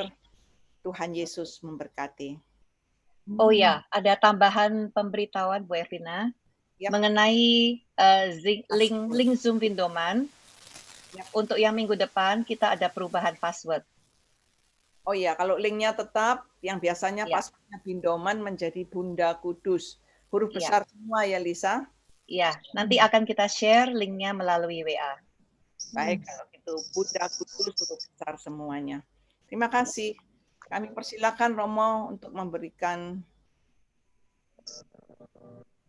Tuhan Yesus memberkati. Oh ya, ada tambahan pemberitahuan Bu Ervina. Yap. Mengenai link Zoom Vindoman. Yap. Untuk yang minggu depan kita ada perubahan password. Oh iya, kalau linknya tetap, yang biasanya Ya. passwordnya Vindoman menjadi Bunda Kudus. Huruf Ya. besar semua ya, Lisa? Ya, nanti akan kita share linknya melalui WA. Baik, kalau itu Bunda Kudus huruf besar semuanya. Terima kasih. Kami persilakan Romo untuk memberikan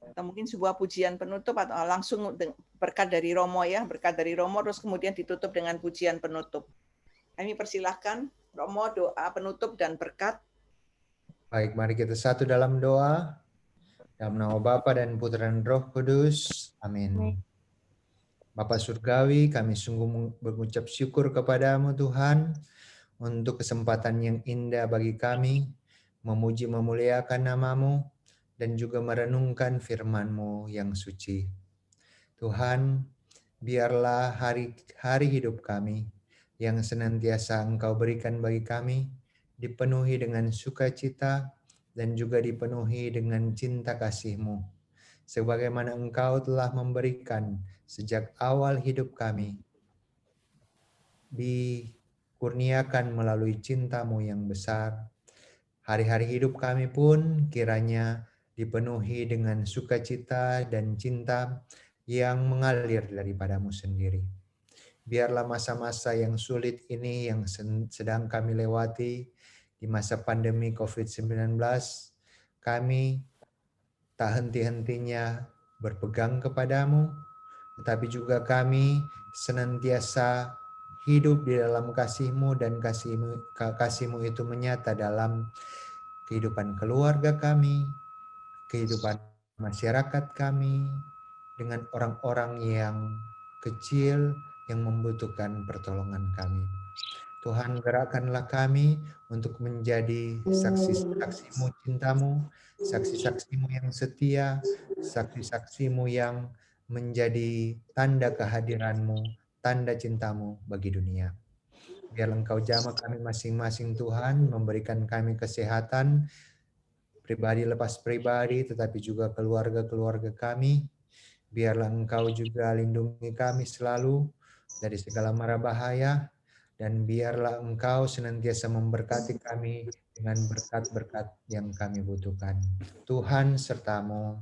atau mungkin sebuah pujian penutup atau langsung berkat dari Romo ya, berkat dari Romo terus kemudian ditutup dengan pujian penutup. Kami persilahkan Romo doa penutup dan berkat. Baik, mari kita satu dalam doa. Dalam nama Bapa dan Putra dan Roh Kudus. Amin. Bapa Surgawi, kami sungguh mengucap syukur kepadamu Tuhan untuk kesempatan yang indah bagi kami memuji memuliakan namamu dan juga merenungkan firman-Mu yang suci. Tuhan, biarlah hari hidup kami yang senantiasa Engkau berikan bagi kami dipenuhi dengan sukacita dan juga dipenuhi dengan cinta kasih-Mu. Sebagaimana Engkau telah memberikan sejak awal hidup kami, dikurniakan melalui cinta-Mu yang besar. Hari-hari hidup kami pun kiranya dipenuhi dengan sukacita dan cinta yang mengalir daripadamu sendiri. Biarlah masa-masa yang sulit ini yang sedang kami lewati di masa pandemi COVID-19, kami tak henti-hentinya berpegang kepadamu, tetapi juga kami senantiasa hidup di dalam kasih-Mu dan kasih-Mu itu menyata dalam kehidupan keluarga kami, kehidupan masyarakat kami, dengan orang-orang yang kecil yang membutuhkan pertolongan kami. Tuhan, gerakkanlah kami untuk menjadi saksi-saksi-Mu cinta-Mu, saksi-saksi-Mu yang setia, saksi-saksi-Mu yang menjadi tanda kehadiran-Mu, tanda cinta-Mu bagi dunia. Biar Engkau jamah kami masing-masing Tuhan, memberikan kami kesehatan, pribadi lepas pribadi, tetapi juga keluarga-keluarga kami. Biarlah Engkau juga lindungi kami selalu dari segala mara bahaya, dan biarlah Engkau senantiasa memberkati kami dengan berkat-berkat yang kami butuhkan. Tuhan serta-Mu.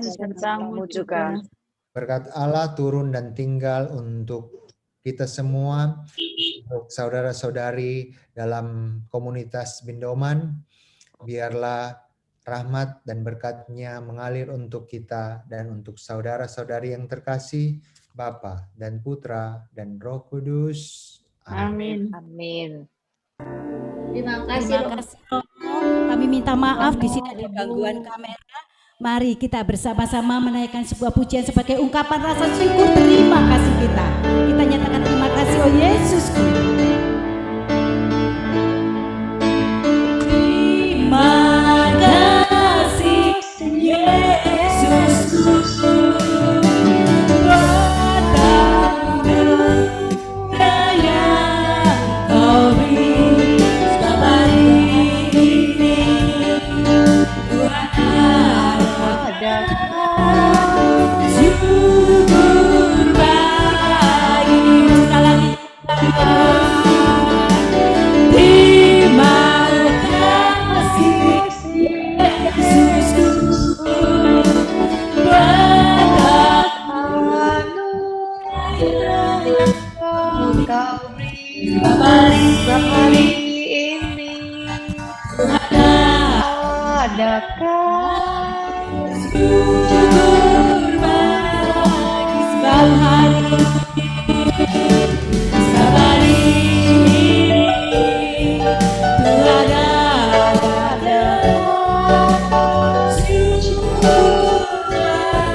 Serta-Mu juga. Berkat Allah turun dan tinggal untuk kita semua, untuk saudara-saudari dalam komunitas Bindoman. Biarlah rahmat dan berkat-Nya mengalir untuk kita dan untuk saudara-saudari yang terkasih, Bapa dan Putra dan Roh Kudus. Amin. Amin. Terima kasih. Romo. Kami minta maaf di sini ada gangguan kamera. Mari kita bersama-sama menaikkan sebuah pujian sebagai ungkapan rasa syukur terima kasih kita. Kita nyatakan terima kasih, oh Yesusku. Terima kasih Yesusku, anugerah yang Kau beri setiap hari ini. Tuhan ada syukur bagi kita lagi. Terima kasih Yesusku, berkat Anugerah yang Kau beri hari ini. Adakah syukur bagi sebab hari ini Tuhan ada syukur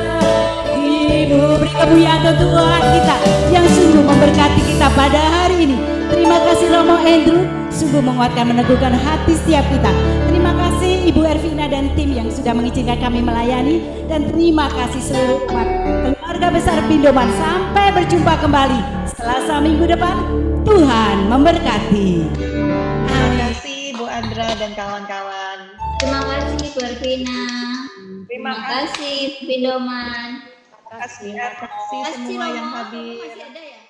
bagi. Ibu beri kemuliaan Tuhan kita yang sungguh memberkati kita pada hari ini. Terima kasih Romo Andrew, sungguh menguatkan, meneguhkan hati setiap kita. Terima kasih Ibu Ervina dan tim yang sudah mengizinkan kami melayani. Dan terima kasih seluruh umat keluarga besar Pindoman. Sampai berjumpa kembali Selasa minggu depan. Tuhan memberkati. Terima kasih Bu Andra dan kawan-kawan. Terima kasih Bu Ervina. Terima Terima kasih Pindoman. Terima kasih semua yang hadir. Masih ada ya?